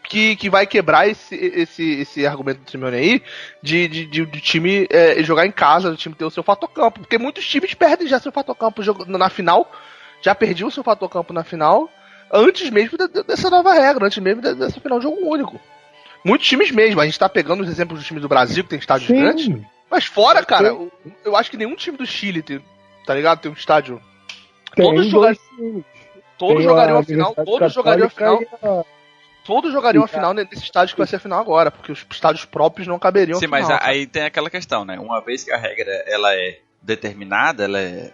que vai quebrar esse argumento do Simeone aí de time jogar em casa, do time ter o seu fator campo. Porque muitos times perdem já seu fator campo na final, já perdiam o seu fator campo na final, antes mesmo dessa nova regra, antes mesmo dessa final de jogo único. Muitos times mesmo, a gente tá pegando os exemplos dos times do Brasil, que tem estádios grandes, sim, mas fora, cara, Sim. eu acho que nenhum time do Chile tem, tá ligado? Tem um estádio. tem Todos jogariam, dois times. todos Tem jogariam a Universidade final, todos jogariam a final. Católica Todos jogariam a final nesse estádio que vai ser a final agora, porque os estádios próprios não caberiam Sim, a final. mas aí tem aquela questão, né? Uma vez que a regra ela é determinada, ela é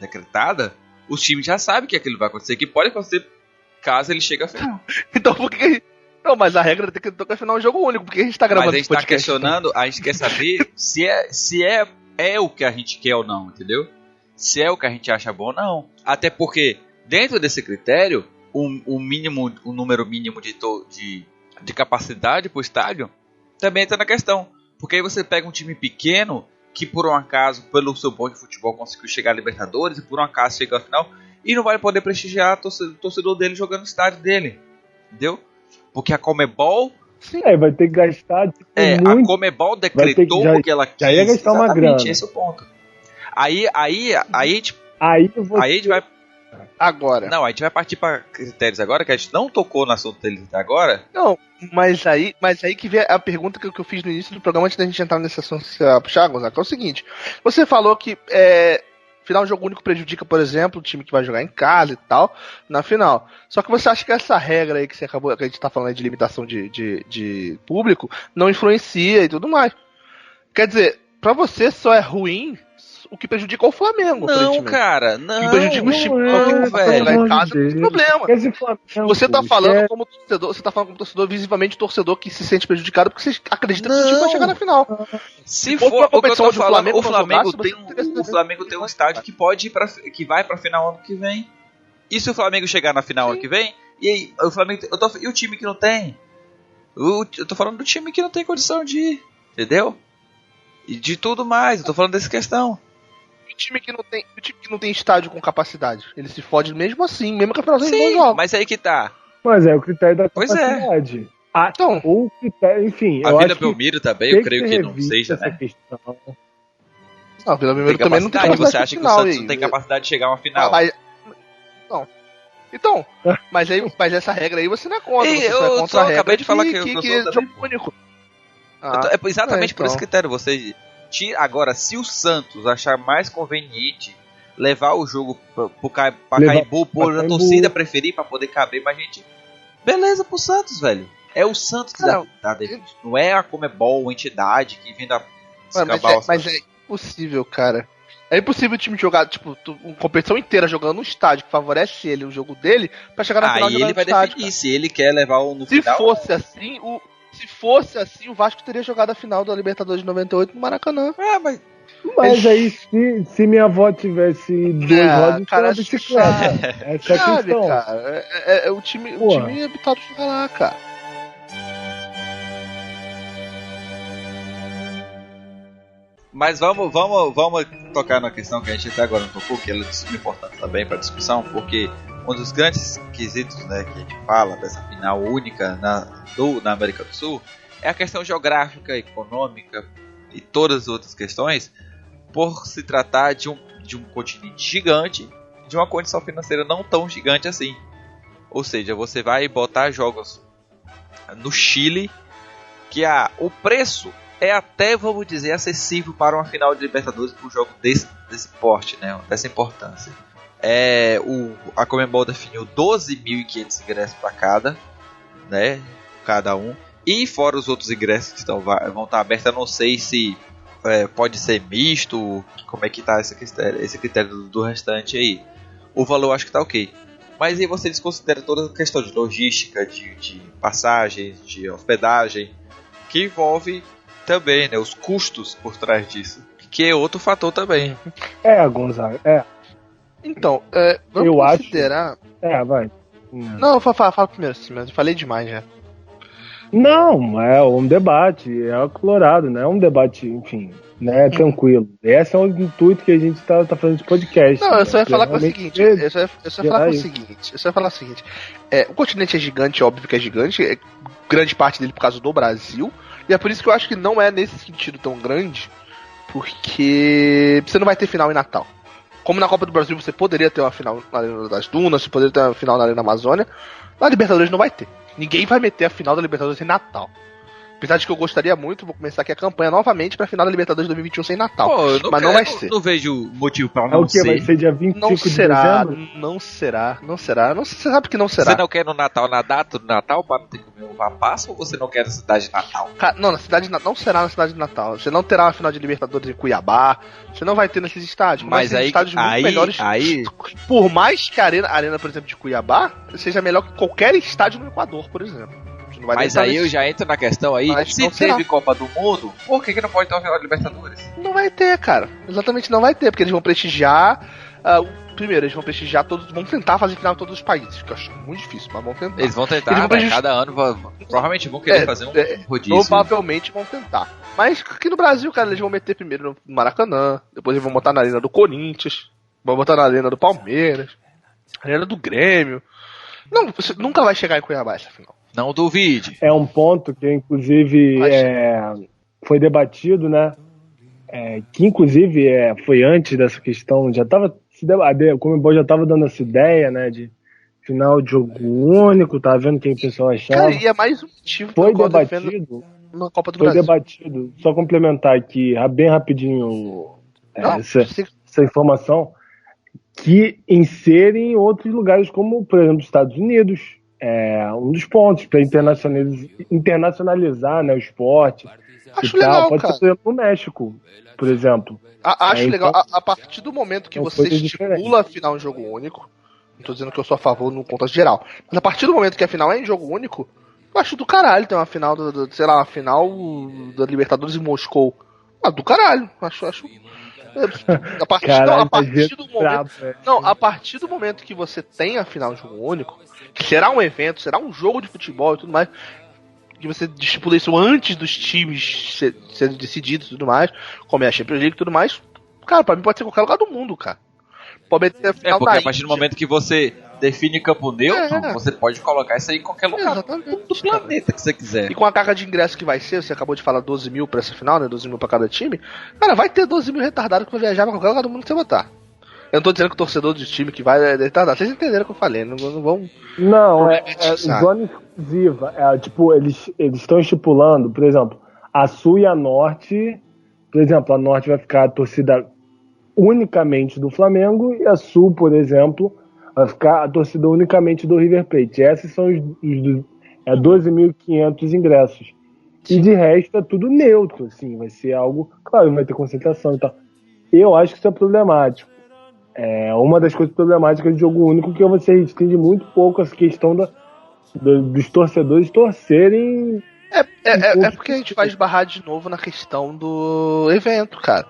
decretada, os times já sabem que aquilo vai acontecer, que pode acontecer caso ele chegue à final. Então por que... Não, mas a regra tem que tocar a final um jogo único, porque a gente tá Mas gravando a gente esse tá podcast, questionando, a gente quer saber se é o que a gente quer ou não, entendeu? Se é o que a gente acha bom ou não. Até porque, dentro desse critério, o número mínimo de capacidade pro estádio também está na questão. Porque aí você pega um time pequeno que por um acaso, pelo seu bom de futebol, conseguiu chegar à Libertadores e por um acaso chega à final e não vai poder prestigiar o torcedor dele jogando no estádio dele, entendeu? Porque a Comebol vai ter que gastar tipo, a muito. Comebol Vai ter que- decretou já- o que ela quis. já ia gastar uma Exatamente, grana. esse é o ponto. Aí tipo, Aí aí a gente vai Agora. Não, a gente vai partir para critérios agora, que a gente não tocou no assunto deles até agora. Não, mas aí que vem a pergunta que eu fiz no início do programa antes da gente entrar nesse assunto que você vai puxar, Gonzaga, que é o seguinte. Você falou que final de jogo único prejudica, por exemplo, o time que vai jogar em casa e tal, na final. Só que você acha que essa regra aí que a gente tá falando aí de limitação de público, não influencia e tudo mais. Quer dizer, pra você só é ruim o que prejudica o Flamengo. Não, aparentemente. cara, não. O que prejudica os times que não, não tem capacidade de jogar em casa, não tem problema. Esse Flamengo, Você tá falando é- como torcedor, você tá falando como torcedor, visivamente torcedor que se sente prejudicado porque você acredita que o time vai chegar na final. Se for for uma o que eu competição tô onde o falando, Flamengo o não Flamengo jogasse, tem você teria o Flamengo tem um estádio que pode ir que vai pra final ano que vem. E se o Flamengo chegar na final ano que vem, e aí o Flamengo e o time que não tem? Eu tô falando do time que não tem condição de ir, entendeu? E de tudo mais, eu tô falando dessa questão. O time que não tem estádio com capacidade, ele se fode mesmo assim, mesmo que a final seja bom Sim, jogo. mas aí que tá. Mas é o critério da Pois é. capacidade. Ah, Então, ou o critério, enfim, A eu Vila acho que Belmiro também, tem eu creio ser que não revista seja, essa né? questão. não, o Vila Belmiro Tem também não tem capacidade, capacidade você acha que o final, Santos aí. não tem capacidade de chegar a uma final? Então, mas essa regra aí você não é contra, Ei, você só é eu contra só a regra acabei de falar que eu que sou é também. jogo único. É exatamente por esse então. critério. Você tira agora, se o Santos achar mais conveniente levar o jogo pra Pacaembu, por a Pacaembu. torcida preferir pra poder caber mais gente, beleza pro Santos, velho. É o Santos que Cara, dá defesa. Não é a Comebol, a entidade que vem da Mas é impossível, cara. É impossível o time jogar, tipo, uma competição inteira jogando no estádio que favorece ele, o jogo dele, pra chegar na final Aí jogando ele vai no estádio, definir se ele quer levar o no Se final. fosse assim, o Vasco teria jogado a final da Libertadores de 98 no Maracanã. Mas Mas aí, se minha avó tivesse duas rodas, cara, uma bicicleta. Essa é a Sabe, questão. cara? O time é habitado de jogar lá, cara. Mas vamos tocar na questão que a gente até agora não tocou, que ela é de suma importância também para a discussão, porque um dos grandes quesitos, né, que a gente fala dessa final única na América do Sul é a questão geográfica, econômica e todas as outras questões, por se tratar de um continente gigante, de uma condição financeira não tão gigante assim. Ou seja, você vai botar jogos no Chile, que o preço é até, vamos dizer, acessível para uma final de Libertadores para um jogo desse porte, né, dessa importância. A Conmebol definiu 12.500 ingressos para cada um, e fora os outros ingressos que vão estar abertos. Eu não sei se pode ser misto, como é que está esse critério do restante aí. O valor acho que está ok, mas aí você desconsidera toda a questão de logística, de passagens, de hospedagem, que envolve também, né, os custos por trás disso, que é outro fator também. Gonzaga, Então, vamos eu considerar... acho... vai. Não, fala primeiro, mas eu falei demais já. Não, é um debate, é acalorado, né? É um debate, enfim, né? Tranquilo. Esse é o intuito que a gente tá fazendo de podcast. Não, eu só ia falar com o seguinte. Eu só ia falar o seguinte. O continente é gigante, óbvio que é gigante. Grande parte dele por causa do Brasil. E é por isso que eu acho que não é nesse sentido tão grande. Porque você não vai ter final em Natal. Como na Copa do Brasil você poderia ter uma final na Arena das Dunas, você poderia ter uma final na Arena Amazônia, na Libertadores não vai ter. Ninguém vai meter a final da Libertadores em Natal. Apesar de que eu gostaria muito, vou começar aqui a campanha novamente pra final da Libertadores 2021 sem Natal. Mas não vai ser. Não vejo motivo pra não ser. É o que? Vai ser dia 25 não de será, dezembro? Não será. Você sabe que não será. Você não quer no Natal, na data do Natal, pra não ter que comer uva passa, ou você não quer na cidade de Natal? Não, na cidade de Natal, não será na cidade de Natal. Você não terá uma final de Libertadores em Cuiabá. Você não vai ter nesses estádios. Mas aí, estádios muito melhores. Por mais que a arena, por exemplo, de Cuiabá seja melhor que qualquer estádio no Equador, por exemplo. Mas aí eu já entro na questão aí, se teve Copa do Mundo, por que não pode ter uma final de Libertadores? Não vai ter, cara. Exatamente não vai ter, porque eles vão prestigiar... primeiro, eles vão prestigiar todos... Vão tentar fazer final em todos os países, que eu acho muito difícil, mas vão tentar. Eles vão tentar, cada ano, provavelmente vão querer fazer um rodízio. Provavelmente vão tentar. Mas aqui no Brasil, cara, eles vão meter primeiro no Maracanã, depois eles vão botar na Arena do Corinthians, vão botar na Arena do Palmeiras, Arena do Grêmio. Não, você nunca vai chegar em Cuiabá essa final. Não duvide. É um ponto que, inclusive, foi debatido, né? Que, inclusive, foi antes dessa questão. Já estava. A Conmebol já estava dando essa ideia, né? De final de jogo único, tava vendo quem o pessoal achava. Cara, e é mais um motivo foi debatido na Copa do Brasil. Foi debatido. Só complementar aqui, bem rapidinho, essa informação. Que inserem outros lugares, como, por exemplo, os Estados Unidos. Um dos pontos para internacionalizar, né, o esporte. Acho legal, pode cara. ser, por exemplo, no México, por exemplo. Acho legal. A partir do momento que você estipula a final em jogo único, não tô dizendo que eu sou a favor no contexto geral, mas a partir do momento que a final é em jogo único, eu acho do caralho ter uma final, uma final da Libertadores em Moscou. Do caralho. Acho. A partir do momento que você tem a final de jogo único, que será um evento, será um jogo de futebol e tudo mais, que você estipula isso antes dos times serem decididos e tudo mais, como é a Champions League e tudo mais, cara, pra mim pode ser qualquer lugar do mundo, cara. Pode ter a final porque a partir do momento que você define campo neutro, você pode colocar isso aí em qualquer lugar do planeta que você quiser. E com a carga de ingresso que vai ser, você acabou de falar 12 mil pra essa final, né? 12 mil pra cada time. Cara, vai ter 12 mil retardados que vai viajar pra qualquer lugar do mundo que você botar. Eu não tô dizendo que o torcedor do time que vai é retardado. Vocês entenderam o que eu falei, não vão... Não, zona exclusiva. Tipo, eles estão estipulando, por exemplo, a Sul e a Norte. Por exemplo, a Norte vai ficar a torcida unicamente do Flamengo e a Sul, por exemplo, vai ficar a torcida unicamente do River Plate. Esses são os 12.500 ingressos. E de resto é tudo neutro, assim, vai ser algo... Claro, vai ter concentração e tal. Eu acho que isso é problemático. Uma das coisas problemáticas de jogo único que você restringe muito pouco essa questão dos torcedores torcerem... porque a gente vai esbarrar de novo na questão do evento, cara.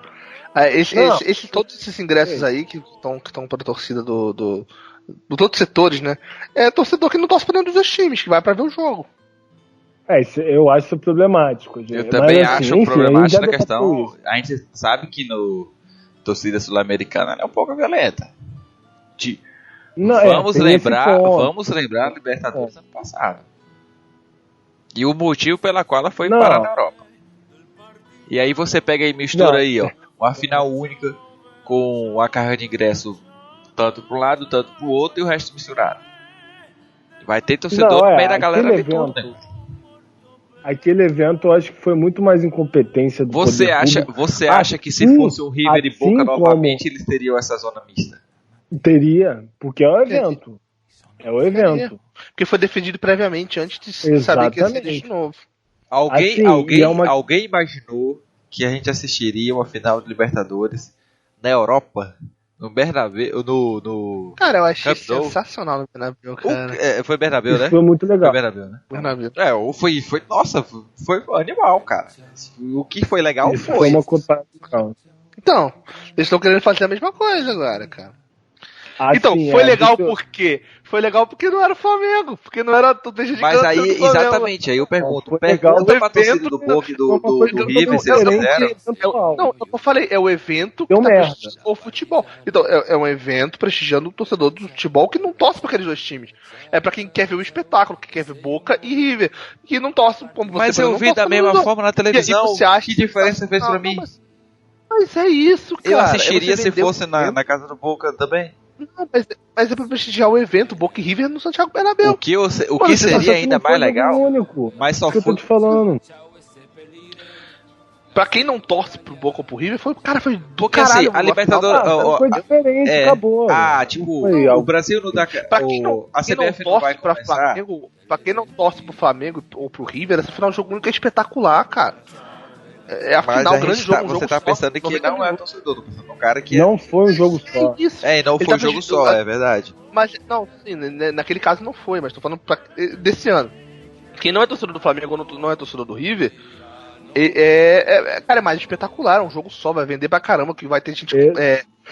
Todos esses ingressos aí que estão para a torcida dos outros setores, né? É torcedor que não torce para nenhum dos dois times, que vai para ver o jogo. Eu acho isso problemático. Eu também acho problemático na a questão. A gente sabe que no torcida sul-americana ela é um pouco violenta. Vamos lembrar a Libertadores ano passado. E o motivo pela qual ela foi parar na Europa. E aí você pega e mistura aí, ó, uma final única com a carga de ingresso tanto para um lado, tanto para o outro e o resto misturado. Vai ter torcedor no meio da galera ver tudo, né? Aquele evento eu acho que foi muito mais incompetência do Você acha que se fosse o River e Boca novamente eles teriam essa zona mista? Teria, porque é o evento. É o evento. Porque foi defendido previamente antes de saber que ia ser de novo. Alguém imaginou que a gente assistiria uma final de Libertadores na Europa? No Bernabéu, no Cara, eu achei sensacional no Bernabéu, cara. Foi Bernabéu, né? Foi muito legal. Foi Bernabéu, né? Bernabéu. Nossa, foi animal, cara. O que foi legal Isso foi uma comparação. Então, eles estão querendo fazer a mesma coisa agora, cara. Então, Assim, foi legal por quê? Foi legal porque não era o Flamengo, porque não era tudo de Mas aí, exatamente, aí eu pergunto, pergunta pra torcida do Boca e do River se eles fizeram. Não, eu falei, é o evento que tá prestigiando o futebol. Então, é um evento prestigiando o torcedor do futebol que não torce pra aqueles dois times. É pra quem quer ver o espetáculo, que quer ver Boca e River, que não torce como você. Mas eu vi da mesma forma na televisão, que diferença fez pra mim? Mas é isso, cara. Eu assistiria se fosse na casa do Boca também. Não, mas é pra prestigiar o evento Boca e River no Santiago Bernabéu. O que seria ainda mais legal? Mas só foi. Eu tô te falando. Pra quem não torce pro Boca ou pro River, foi do porque caralho. Assim, a Libertadores foi diferente, acabou. Tipo, o Brasil não dá. Pra quem não torce pra Flamengo, pra quem não torce pro Flamengo ou pro River, essa final de jogo único é espetacular, cara. É a final, grande jogo. Você tá pensando que não é torcedor, tô pensando um cara que não foi um jogo só. Isso. Não foi um jogo só, é verdade. Mas, não, sim, naquele caso não foi, mas tô falando desse ano. Quem não é torcedor do Flamengo ou não é torcedor do River, cara, é mais espetacular, é um jogo só, vai vender pra caramba, que vai ter gente comprando.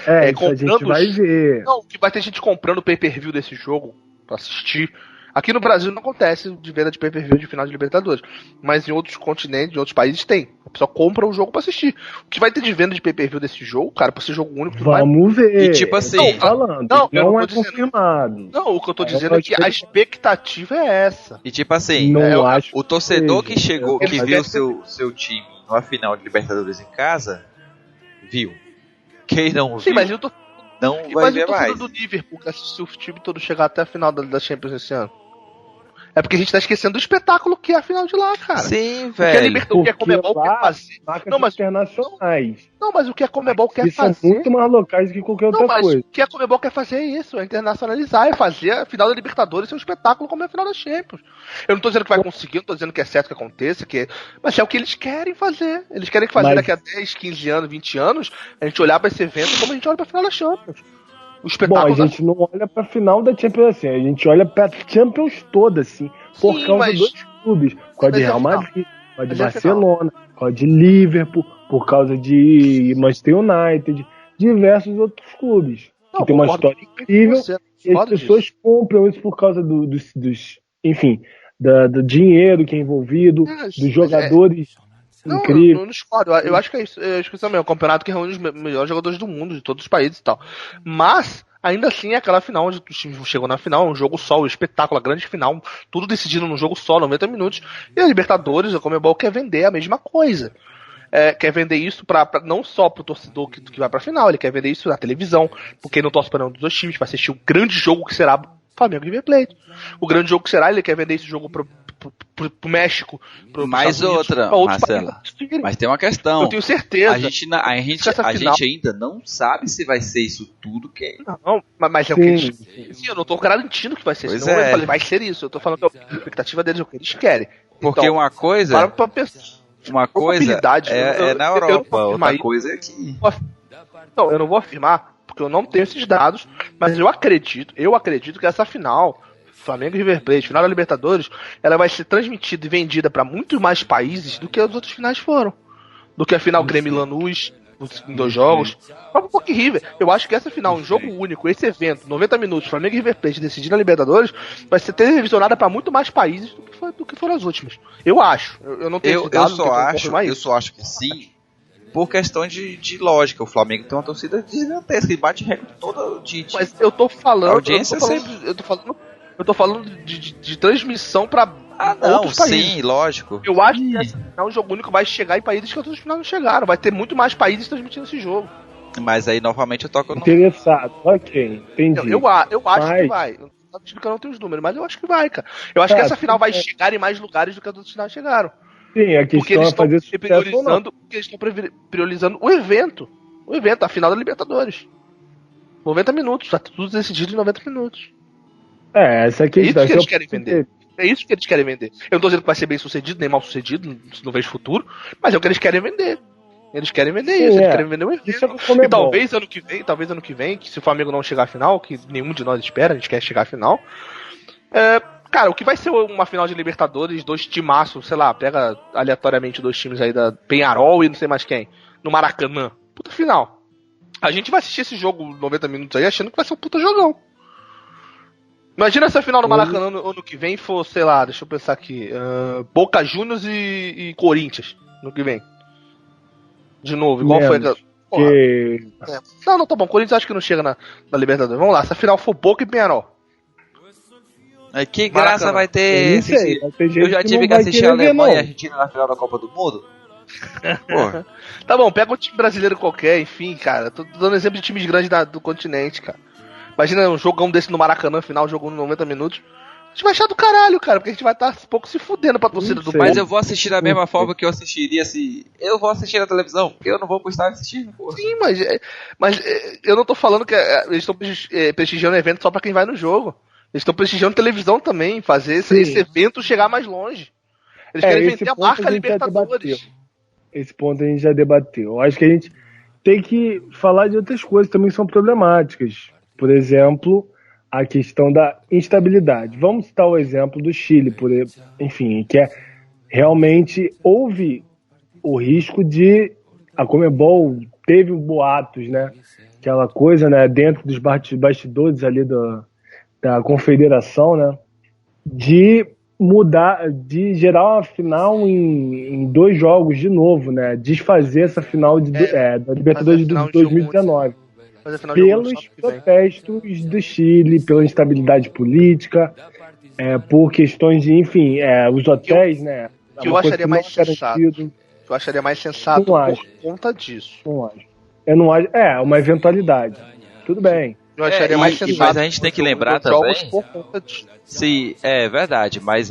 A gente vai ver. Não, que vai ter gente comprando o pay-per-view desse jogo pra assistir. Aqui no Brasil não acontece de venda de pay-per-view de final de Libertadores, mas em outros continentes, em outros países tem. A pessoa compra o jogo pra assistir. O que vai ter de venda de pay-per-view desse jogo, cara, pra ser jogo único, tudo Vamos ver. E tipo assim, não é confirmado. Não, o que eu tô dizendo é que a expectativa é essa. E tipo assim, o torcedor que chegou, que viu seu time numa final de Libertadores em casa, viu. Quem não viu, sim, mas eu tô... não vai ver mais. Do Liverpool que assistiu o time todo chegar até a final da Champions esse ano. É porque a gente tá esquecendo do espetáculo que é a final de lá, cara. Sim, velho. O que a Comebol quer fazer. Não, mas internacionais. Não, mas o que a Comebol quer fazer. São muito mais locais do que qualquer outra coisa. O que a Comebol quer fazer é isso, é internacionalizar, é fazer a final da Libertadores ser um espetáculo como é a final da Champions. Eu não tô dizendo que vai conseguir, não tô dizendo que é certo que aconteça, mas é o que eles querem fazer. Eles querem fazer daqui a 10, 15 anos, 20 anos, a gente olhar pra esse evento como a gente olha pra final da Champions. O espetáculo. Bom, a gente não olha pra final da Champions assim, a gente olha pra Champions toda, assim, por causa dos clubes. Por causa de Real Madrid, por causa de Barcelona, por causa de Liverpool, por causa de Manchester United, diversos outros clubes. Que tem uma história incrível e as pessoas compram isso por causa dos enfim, do dinheiro que é envolvido, dos jogadores. Incrível. Não discordo. Eu acho que é isso. Eu acho que isso também é um campeonato que reúne os melhores jogadores do mundo, de todos os países e tal. Mas, ainda assim, é aquela final onde os times chegam na final, um jogo só, um espetáculo, a grande final, tudo decidido num jogo só, 90 minutos. E a Libertadores, a Comebol quer vender a mesma coisa. Quer vender isso não só pro torcedor que vai pra final, ele quer vender isso na televisão, porque não torce para nenhum dos dois times, para assistir o grande jogo que será Flamengo e River Plate. O grande jogo que será, ele quer vender esse jogo pro México, mais outra, Marcela. Mas tem uma questão. Eu tenho certeza. A gente ainda não sabe se vai ser isso tudo que. Não, mas é o que eles. Sim, eu não tô garantindo que vai ser isso. Não vai ser isso. Eu tô falando que a expectativa deles é o que eles querem. Porque então, uma coisa. Pra pensar. Uma coisa é na Europa, outra coisa é aqui. Então, eu não vou afirmar, porque eu não tenho esses dados, mas eu acredito que essa final, Flamengo e River Plate, final da Libertadores, ela vai ser transmitida e vendida para muito mais países do que as outras finais foram. Do que a final Grêmio e Lanús, em 2 jogos. Próprio Boca e River. Eu acho que essa final, um jogo único, esse evento, 90 minutos, Flamengo e River Plate decidindo a Libertadores, vai ser televisionada para muito mais países do que foi do que foram as últimas. Eu acho. Eu não tenho eu só acho que sim, por questão de lógica. O Flamengo tem uma torcida gigantesca e bate recorde toda de Mas eu tô falando. audiência Eu tô falando de transmissão pra. Não, sim, lógico. Eu acho que esse final, o jogo único vai chegar em países que outros finais não chegaram. Vai ter muito mais países transmitindo esse jogo. Mas aí novamente eu toco no. Interessado, ok, entendi. Eu acho que vai. Eu não tô dizendo que eu não tenho os números, mas eu acho que vai, cara. Eu acho que essa final vai chegar em mais lugares do que as outros finais chegaram. Sim, a questão Porque eles é fazer estão priorizando o evento. O evento, a final da Libertadores. 90 minutos, tá tudo decidido em 90 minutos. Essa é a questão. É isso que eles querem vender. É isso que eles querem vender. Eu não tô dizendo que vai ser bem sucedido, nem mal sucedido, não vejo futuro, mas é o que eles querem vender. Eles querem vender isso, eles querem vender o evento. Isso é e talvez ano que vem, que se o Flamengo não chegar à final, que nenhum de nós espera, a gente quer chegar à final. Cara, o que vai ser uma final de Libertadores, 2 timaços, sei lá, pega aleatoriamente 2 times aí da Peñarol e não sei mais quem, no Maracanã. Puta final. A gente vai assistir esse jogo 90 minutos aí achando que vai ser um puta jogão. Imagina se a final do Maracanã no ano que vem for, sei lá, deixa eu pensar aqui, Boca Juniors e Corinthians no que vem. De novo, igual foi... Não, tá bom, Corinthians acho que não chega na Libertadores. Vamos lá, se a final for Boca e Peñarol. Que graça vai ter? Eu já tive que assistir a Alemanha e a Argentina na final da Copa do Mundo. Porra. Tá bom, pega um time brasileiro qualquer, enfim, cara. Tô dando exemplo de times grandes do continente, cara. Imagina um jogão desse no Maracanã, final, jogo 90 minutos. A gente vai achar do caralho, cara, porque a gente vai estar um pouco se fudendo pra torcida do Mas eu vou assistir da mesma forma que eu assistiria se... Eu vou assistir na televisão, porque eu não vou pro estádio assistir. Porra. Sim, mas eu não tô falando que eles estão prestigiando o evento só pra quem vai no jogo. Eles estão prestigiando televisão também, fazer esse evento chegar mais longe. Eles querem vender a marca Libertadores. Esse ponto a gente já debateu. Eu acho que a gente tem que falar de outras coisas também que são problemáticas. Por exemplo, a questão da instabilidade. Vamos citar o exemplo do Chile, enfim, que realmente houve o risco de a Conmebol teve boatos, né? Aquela coisa, né? Dentro dos bastidores ali da confederação, né? De mudar, de gerar uma final em 2 jogos de novo, né? Desfazer essa final da Libertadores de 2019. Pelos protestos do Chile, pela instabilidade política, por questões de, enfim, os hotéis, né? Que eu acharia mais sensato. Eu acharia mais sensato por conta disso. Não acho. Eu não acho. Uma eventualidade. Tudo bem. Eu acharia mais sensato. Mas a gente tem que lembrar também. Sim, é verdade, mas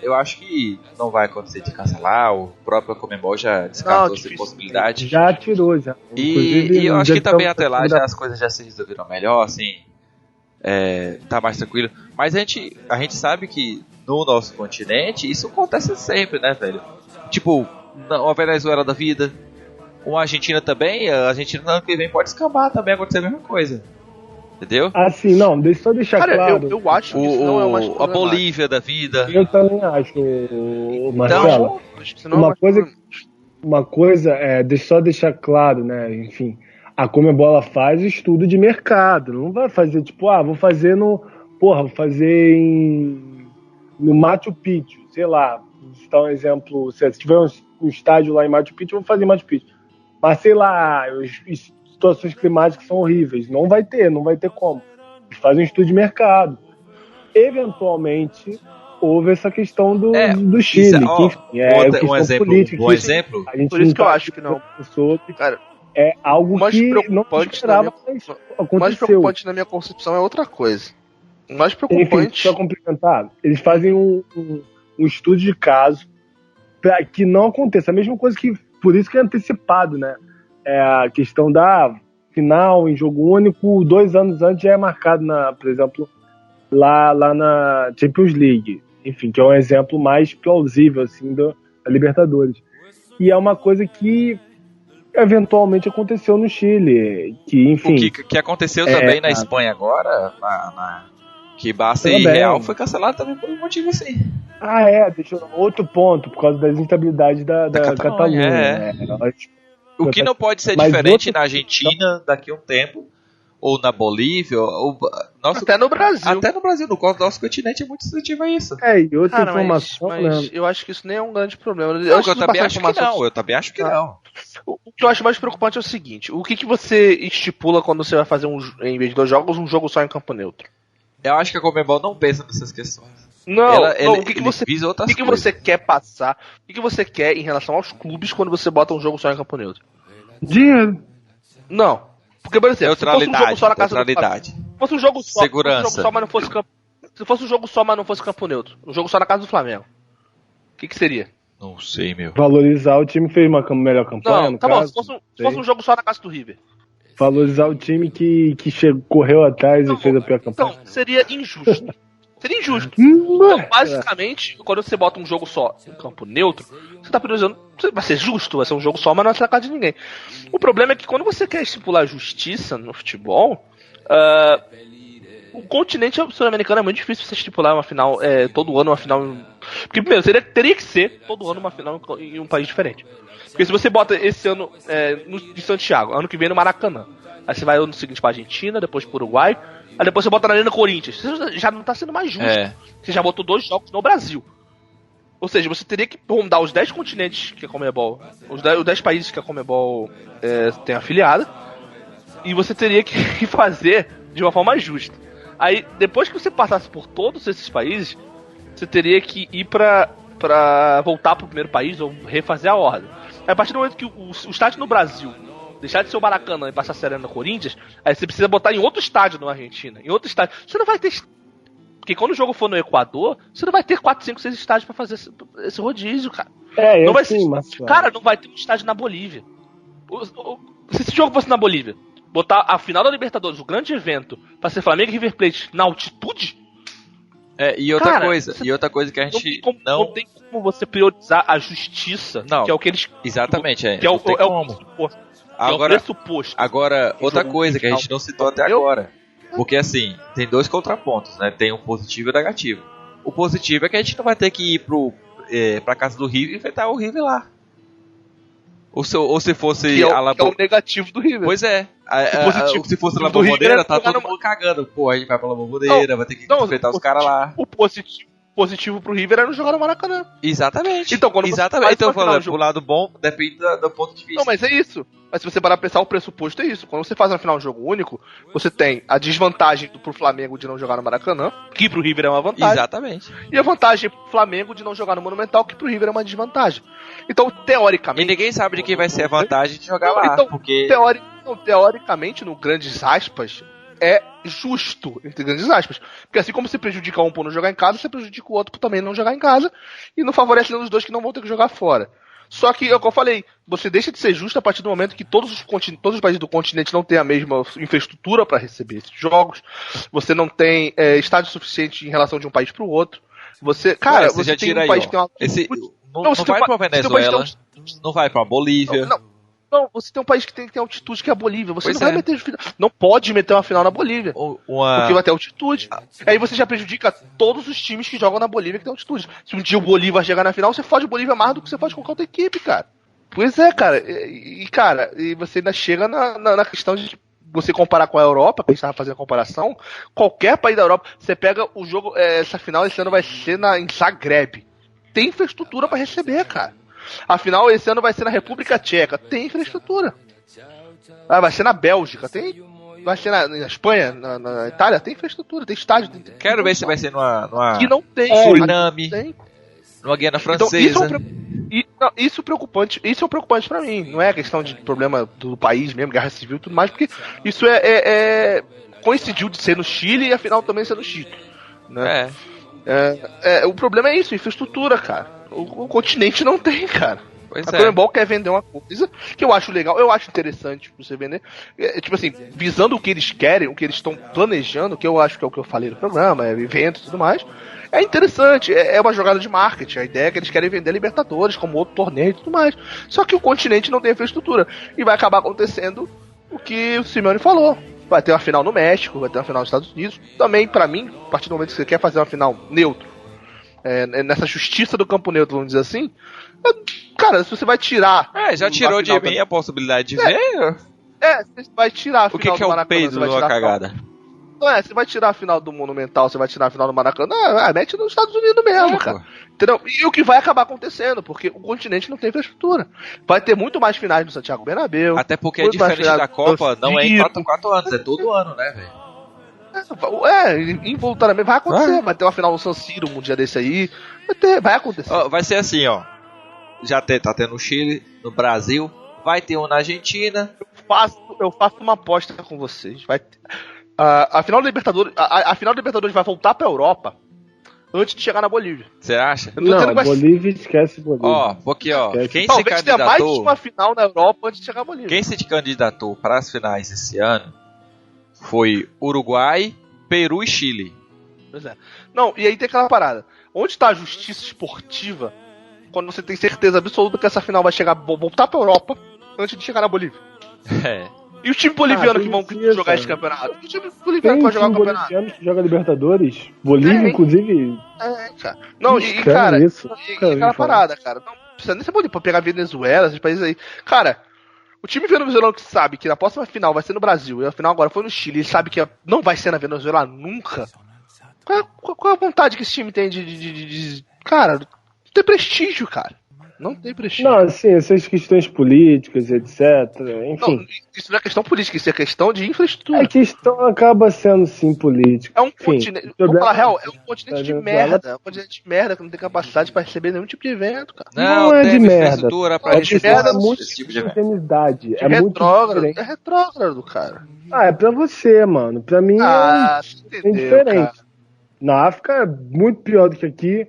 eu acho que não vai acontecer de cancelar. O próprio Conmebol já descartou essa possibilidade. Já tirou, já. E eu acho que também até lá as coisas já se resolveram melhor, assim. Tá mais tranquilo. Mas a gente sabe que no nosso continente isso acontece sempre, né, velho? Tipo, uma Venezuela da vida, uma Argentina também. A Argentina no ano que vem pode escapar também, acontecer a mesma coisa. Entendeu? Assim, não, deixa eu deixar claro. Eu acho que isso não é mais a Bolívia da vida. Eu também acho, Marcelo. Uma coisa deixa eu só deixar claro, né? Enfim, a Conmebol faz estudo de mercado. Não vai fazer tipo, vou fazer vou fazer no Machu Picchu, sei lá. Vou citar um exemplo. Se tiver um estádio lá em Machu Picchu, eu vou fazer em Machu Picchu. Mas sei lá, situações climáticas são horríveis. Não vai ter como. Eles fazem um estudo de mercado. Eventualmente, houve essa questão do Chile. Um exemplo. Por isso que eu acho que não. Cara, é algo que não esperava, mas aconteceu. O mais preocupante na minha concepção é outra coisa. O mais preocupante... Enfim, só complementar, eles fazem um estudo de caso para que não aconteça. A mesma coisa que, por isso que é antecipado, né? A questão da final em jogo único, 2 anos antes já é marcado, por exemplo, lá na Champions League. Enfim, que é um exemplo mais plausível assim, da Libertadores. E é uma coisa que eventualmente aconteceu no Chile. Que, enfim, o que aconteceu também na Espanha agora, que Barça e Real foi cancelado também por um motivo assim. Outro ponto, por causa das instabilidades da Catalunha. O que não pode ser diferente na Argentina daqui a um tempo, ou na Bolívia, até no Brasil. Até no Brasil, nosso continente é muito sensitivo a isso. E outra informação, mas né? eu acho que isso nem é um grande problema. Eu também acho que não. Eu também acho que não. O que eu acho mais preocupante é o seguinte: o que você estipula quando você vai fazer em vez de 2 jogos, um jogo só em campo neutro? Eu acho que a Conmebol não pensa nessas questões. Não, o que você quer passar? O que você quer em relação aos clubes quando você bota um jogo só em campo neutro? Dinheiro. Não. Porque, por exemplo, se fosse um jogo só na casa do Flamengo, fosse um jogo só, segurança. Mas não fosse campo, se fosse um jogo só, mas não fosse campo neutro, um jogo só na casa do Flamengo, o que seria? Não sei, meu. Valorizar o time que fez uma melhor campanha. Não, tá caso, bom, se fosse um jogo só na casa do River. Valorizar o time que correu atrás e fez a pior campanha. Então, seria injusto. Seria injusto. Então, basicamente, quando você bota um jogo só em campo neutro, você tá priorizando. Vai ser justo, vai ser um jogo só, mas não vai ser na casa de ninguém. O problema é que quando você quer estipular justiça no futebol, o continente sul-americano é muito difícil você estipular uma final, todo ano uma final. Porque, primeiro, teria que ser todo ano uma final em um país diferente. Porque se você bota esse ano de Santiago, ano que vem no Maracanã, aí você vai ano seguinte pra Argentina, depois pro Uruguai, aí depois você bota na Arena Corinthians. Você já não tá sendo mais justo. Você já botou 2 jogos no Brasil. Ou seja, você teria que rondar os 10 continentes que a Conmebol, os 10 países que a Conmebol tem afiliada, e você teria que fazer de uma forma justa. Aí, depois que você passasse por todos esses países, você teria que ir pra voltar pro primeiro país ou refazer a ordem. Aí, a partir do momento que o estádio no Brasil deixar de ser o Maracanã e passar a ser a Arena Corinthians, aí você precisa botar em outro estádio na Argentina, em outro estádio. Você não vai ter... Porque quando o jogo for no Equador, você não vai ter 4, 5, 6 estádios pra fazer esse rodízio, cara. Não vai sim, ser... Cara, não vai ter um estádio na Bolívia. Se esse jogo fosse na Bolívia, botar a final da Libertadores, o grande evento, pra ser Flamengo e River Plate na altitude... E outra coisa que a gente não tem como você priorizar a justiça, não, que é o que eles... Exatamente, que é o pressuposto. Agora, outra coisa que a gente não citou até agora. Porque assim, tem 2 contrapontos, né? Tem um positivo e um negativo. O positivo é que a gente não vai ter que ir pra casa do River e enfrentar o River lá. Ou se fosse que é o negativo do River. Pois é. Se fosse na Bomboneira, tá todo mundo cagando. Pô, a gente vai pela Bomboneira, vai ter que enfrentar os caras lá. O positivo pro River era não jogar no Maracanã. Exatamente. Então, quando Exatamente. Então, falando, pro lado bom, depende do ponto de vista. Não, mas é isso. Mas se você parar pra pensar, o pressuposto é isso. Quando você faz na final um jogo único, você tem a desvantagem pro Flamengo de não jogar no Maracanã, que pro River é uma vantagem. Exatamente. E a vantagem pro Flamengo de não jogar no Monumental, que pro River é uma desvantagem. Então, teoricamente... E ninguém sabe de quem vai ser a vantagem de jogar lá. Então, porque... teoricamente, no grandes aspas, é justo, entre grandes aspas. Porque assim como você prejudica um por não jogar em casa, você prejudica o outro por também não jogar em casa, e não favorece nenhum dos dois que não vão ter que jogar fora. Só que, é o que eu falei, você deixa de ser justo a partir do momento que todos os países do continente não têm a mesma infraestrutura para receber esses jogos, você não tem estádio suficiente em relação de um país para o outro. Você já tem tira um país aí, que tem uma... não vai pra Venezuela, não vai pra Bolívia. Não, você tem um país que tem altitude, que é a Bolívia. Você não pode meter uma final na Bolívia. Porque vai ter altitude. Aí você já prejudica todos os times que jogam na Bolívia que tem altitude. Se um dia o Bolívar chegar na final, você fode o Bolívia mais do que você fode qualquer outra equipe, cara. Pois é, cara. E você ainda chega na questão de você comparar com a Europa, que a gente tava fazendo a comparação. Qualquer país da Europa, você pega o jogo, essa final esse ano vai ser em Zagreb. Tem infraestrutura pra receber, cara. Afinal, esse ano vai ser na República Tcheca. Tem infraestrutura. Vai ser na Bélgica. Tem. Vai ser na Espanha, na Itália. Tem infraestrutura, tem estádio. Quero ver se vai ser numa que não tem. Suriname. Numa Guiana Francesa. Então, isso é preocupante pra mim. Não é questão de problema do país mesmo, guerra civil e tudo mais, porque isso coincidiu de ser no Chile e afinal também ser no Chile. Né? O problema é isso, infraestrutura, cara. O continente não tem, cara. A Conmebol quer vender uma coisa que eu acho legal, eu acho interessante você vender. Tipo assim, visando o que eles querem, o que eles estão planejando, que eu acho que é o que eu falei no programa, eventos e tudo mais. É interessante, é uma jogada de marketing. A ideia é que eles querem vender Libertadores como outro torneio e tudo mais. Só que o continente não tem infraestrutura. E vai acabar acontecendo o que o Simeone falou. Vai ter uma final no México, vai ter uma final nos Estados Unidos. Também, pra mim, a partir do momento que você quer fazer uma final neutro, nessa justiça do campo neutro, vamos dizer assim, cara, se você vai tirar... já tirou de mim a possibilidade de ver... Você vai tirar a O final que é do o Maracanã. peido Você vai de uma tirar a final. cagada? Não você vai tirar a final do Monumental, você vai tirar a final do Maracanã, mete nos Estados Unidos mesmo, cara. Pô. Entendeu? E o que vai acabar acontecendo, porque o continente não tem infraestrutura. Vai ter muito mais finais no Santiago Bernabéu. Até porque é muito mais diferente da finais Copa, no não é em Ciro. 4 anos, é todo ano, né, velho? Involuntariamente vai acontecer. Vai ter uma final no San Siro um dia desse aí. Vai acontecer. Ó, vai ser assim, ó. Tá tendo no Chile, no Brasil, vai ter um na Argentina. Eu faço uma aposta com vocês. A final da Libertadores, a final da Libertadores vai voltar pra Europa antes de chegar na Bolívia. Você acha? Eu tô dizendo Não, que vai Bolívia, esquece Bolívia. Ó, porque ó, Esquece. quem se talvez tenha mais de candidatou, uma final na Europa antes de chegar na Bolívia. quem se candidatou para as finais esse ano foi Uruguai, Peru e Chile. Pois é. Não, e aí tem aquela parada. Onde tá a justiça esportiva quando você tem certeza absoluta que essa final vai chegar, voltar pra Europa antes de chegar na Bolívia? É. E o time boliviano que vão precisa. jogar esse campeonato? O time boliviano Tem que vai jogar o time campeonato? boliviano que joga Libertadores. Bolívia, Tem. inclusive. Cara. Não, Estranho cara, isso. e Nunca ouvi aquela falar. parada, cara. Não precisa nem ser bonito pra pegar Venezuela, esses países aí. Cara, o time venezuelano que sabe que na próxima final vai ser no Brasil, e a final agora foi no Chile, e sabe que não vai ser na Venezuela nunca. Qual a vontade que esse time tem de. Cara, não tem prestígio, cara. Não tem prestígio. Não, assim, essas questões políticas, etc. Enfim. Não, isso não é questão política, isso é questão de infraestrutura. A questão acaba sendo, sim, política. É um Enfim, continente. o Vou problema- falar real, é um continente de Venezuela- merda. É um continente de merda que não tem capacidade pra receber nenhum tipo de evento, cara. Não é de teve merda. infraestrutura pra É de receber merda, é muito esse tipo de evento. ingenuidade. É É muito retrógrado. diferente. É retrógrado, cara. Ah, é pra você, mano. Pra mim Você é entendeu, diferente. cara. Na África é muito pior do que aqui.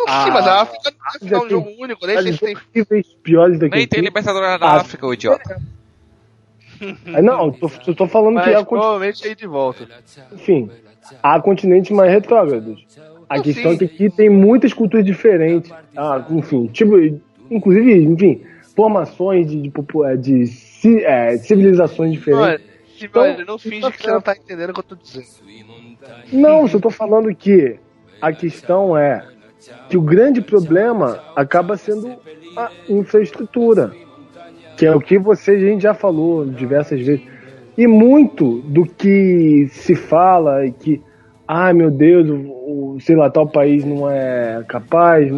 Sim, mas a África não é final já de jogo único, nem sei se tem. níveis piores daqui. Nem tem aqui. Libertadores na Ah, África, o idiota. Não, tô falando Mas que há, provavelmente aí de volta. enfim, há continentes mais retrógrados. A Não, questão sim. é que aqui tem muitas culturas diferentes. Enfim, tipo, inclusive, enfim, formações de civilizações diferentes. Olha, não finge que você não tá entendendo o que eu tô dizendo. Não, só tô falando que a questão é que o grande problema acaba sendo a infraestrutura, que é o que a gente já falou diversas vezes. E muito do que se fala é que, meu Deus, sei lá, tal país não é capaz.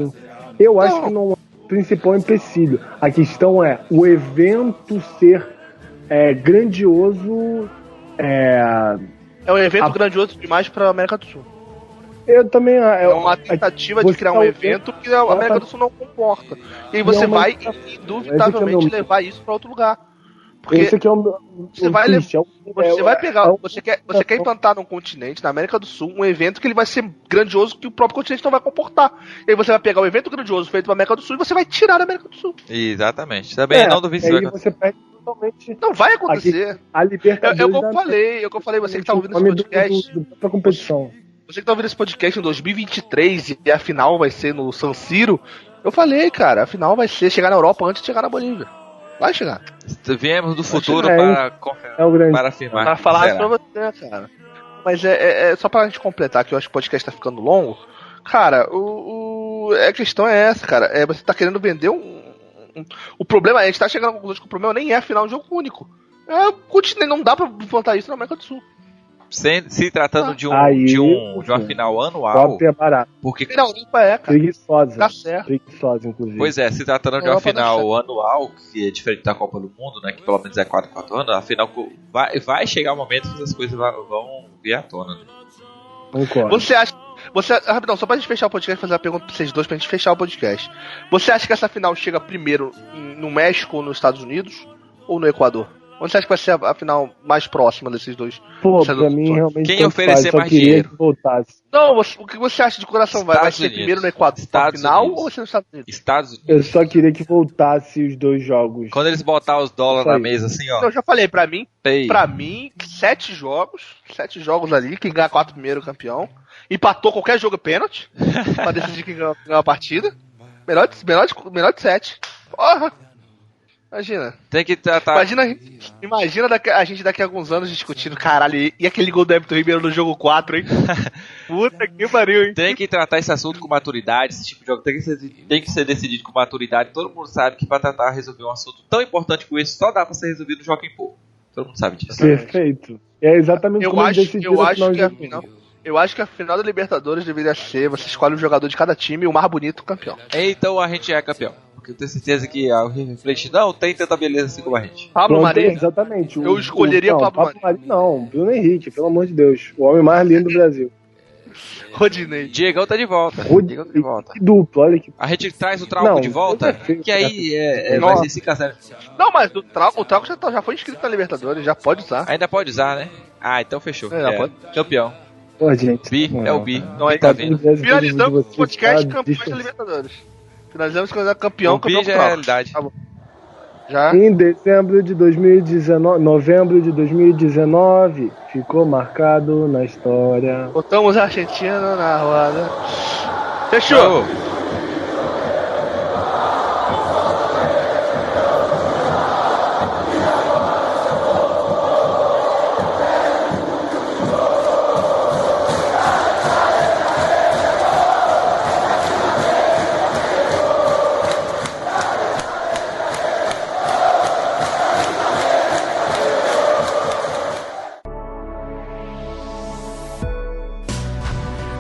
Eu acho que não é o principal empecilho. A questão é o evento ser grandioso. É um evento grandioso demais pra América do Sul. Eu também. É uma tentativa de você criar tá um evento que a América do Sul não comporta. E aí você é uma- vai, indubitavelmente, levar isso pra outro lugar. Porque Esse aqui é o você vai levar. triste, Você vai pegar. um- Você quer implantar num continente, na América do Sul, um evento que ele vai ser grandioso que o próprio continente não vai comportar. E aí você vai pegar o evento grandioso feito pra América do Sul e você vai tirar da América do Sul. Exatamente. Também não duvido se vai aí acontecer. você perde totalmente Não vai acontecer. a Libertadores. É o que eu falei, você que tá ouvindo esse podcast. Da competição. Você que tá ouvindo esse podcast em 2023 e a final vai ser no San Siro, eu falei, cara, a final vai ser chegar na Europa antes de chegar na Bolívia. Vai chegar. Viemos do futuro É o grande. para afirmar. Pra falar isso Será? pra você, cara. Mas é só pra gente completar, que eu acho que o podcast tá ficando longo. Cara, a questão é essa, cara. Você tá querendo vender o problema é, a gente tá chegando à conclusão de que o problema nem é a final de jogo único. Não dá pra implantar isso na América do Sul. Se tratando de Aí, uma final anual, Copa é barato. porque Na Europa cara. Preguiçosa. Tá certo. Preguiçosa, inclusive. pois é, se tratando de uma Europa final anual, que é diferente da Copa do Mundo, né, que pelo menos é 4 anos, a final vai chegar o momento que as coisas vão vir à tona. Né? Concordo. Você acha. Rapidão, só pra gente fechar o podcast, fazer uma pergunta pra vocês dois pra gente fechar o podcast. Você acha que essa final chega primeiro no México ou nos Estados Unidos? Ou no Equador? Onde você acha que vai ser a final mais próxima desses dois? Pô, pra mim, realmente. Quem tanto oferecer faz, só mais queria dinheiro? que voltasse. Não, o que você acha de coração? Vai Estados ser Unidos. primeiro no Equador Estados final Unidos. ou vai ser nos Estados Unidos? Estados Unidos. Eu só queria que voltasse os dois jogos. Quando eles botar os dólares Isso na aí. mesa assim, ó. Eu já falei, pra mim, Pay. 7 jogos ali, quem ganhar 4 primeiro campeão. Empatou qualquer jogo é pênalti, pra decidir quem ganhou a partida. Melhor de 7. Porra! Imagina. Tem que tratar. Imagina a gente daqui a alguns anos discutindo, caralho, e aquele gol do Everton Ribeiro no jogo 4, hein? Puta que pariu, hein? Tem que tratar esse assunto com maturidade, esse tipo de jogo tem que ser decidido com maturidade. Todo mundo sabe que pra resolver um assunto tão importante como esse, só dá pra ser resolvido no Jockey Pô. Todo mundo sabe disso. Perfeito. É exatamente como eles decidiram a final de Eu acho que a final da Libertadores deveria ser: você escolhe um jogador de cada time e o mais bonito campeão. Então a gente é campeão. Porque eu tenho certeza que a River Plate não tem tanta beleza assim como a gente. Pablo Mari. Exatamente. Eu escolheria Pablo Mari. Não, Bruno Henrique, pelo amor de Deus. O homem mais lindo do Brasil. Rodinei. Diegão tá de volta. Diegão tá de volta. Que duplo, olha que... A gente traz o Trauco de volta, que aí vai ser 5x0. Não, mas o Trauco já foi inscrito na Libertadores, já pode usar. Ainda pode usar, né? Ah, então fechou. Pode. Campeão. Pô, gente. É o Bi. Não, aí tá vendo. Finalizamos o podcast campeões da Libertadores. Finalizamos com o campeão. O Bi já é realidade. Tá bom. Já? Em dezembro de 2019, novembro de 2019, ficou marcado na história. Botamos a Argentina na roda. Fechou!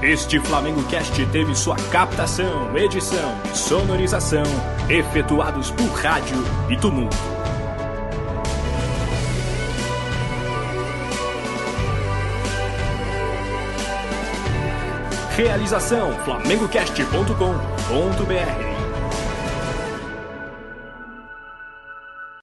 Este Flamengo Cast teve sua captação, edição e sonorização efetuados por Rádio e Tumulto. Realização flamengocast.com.br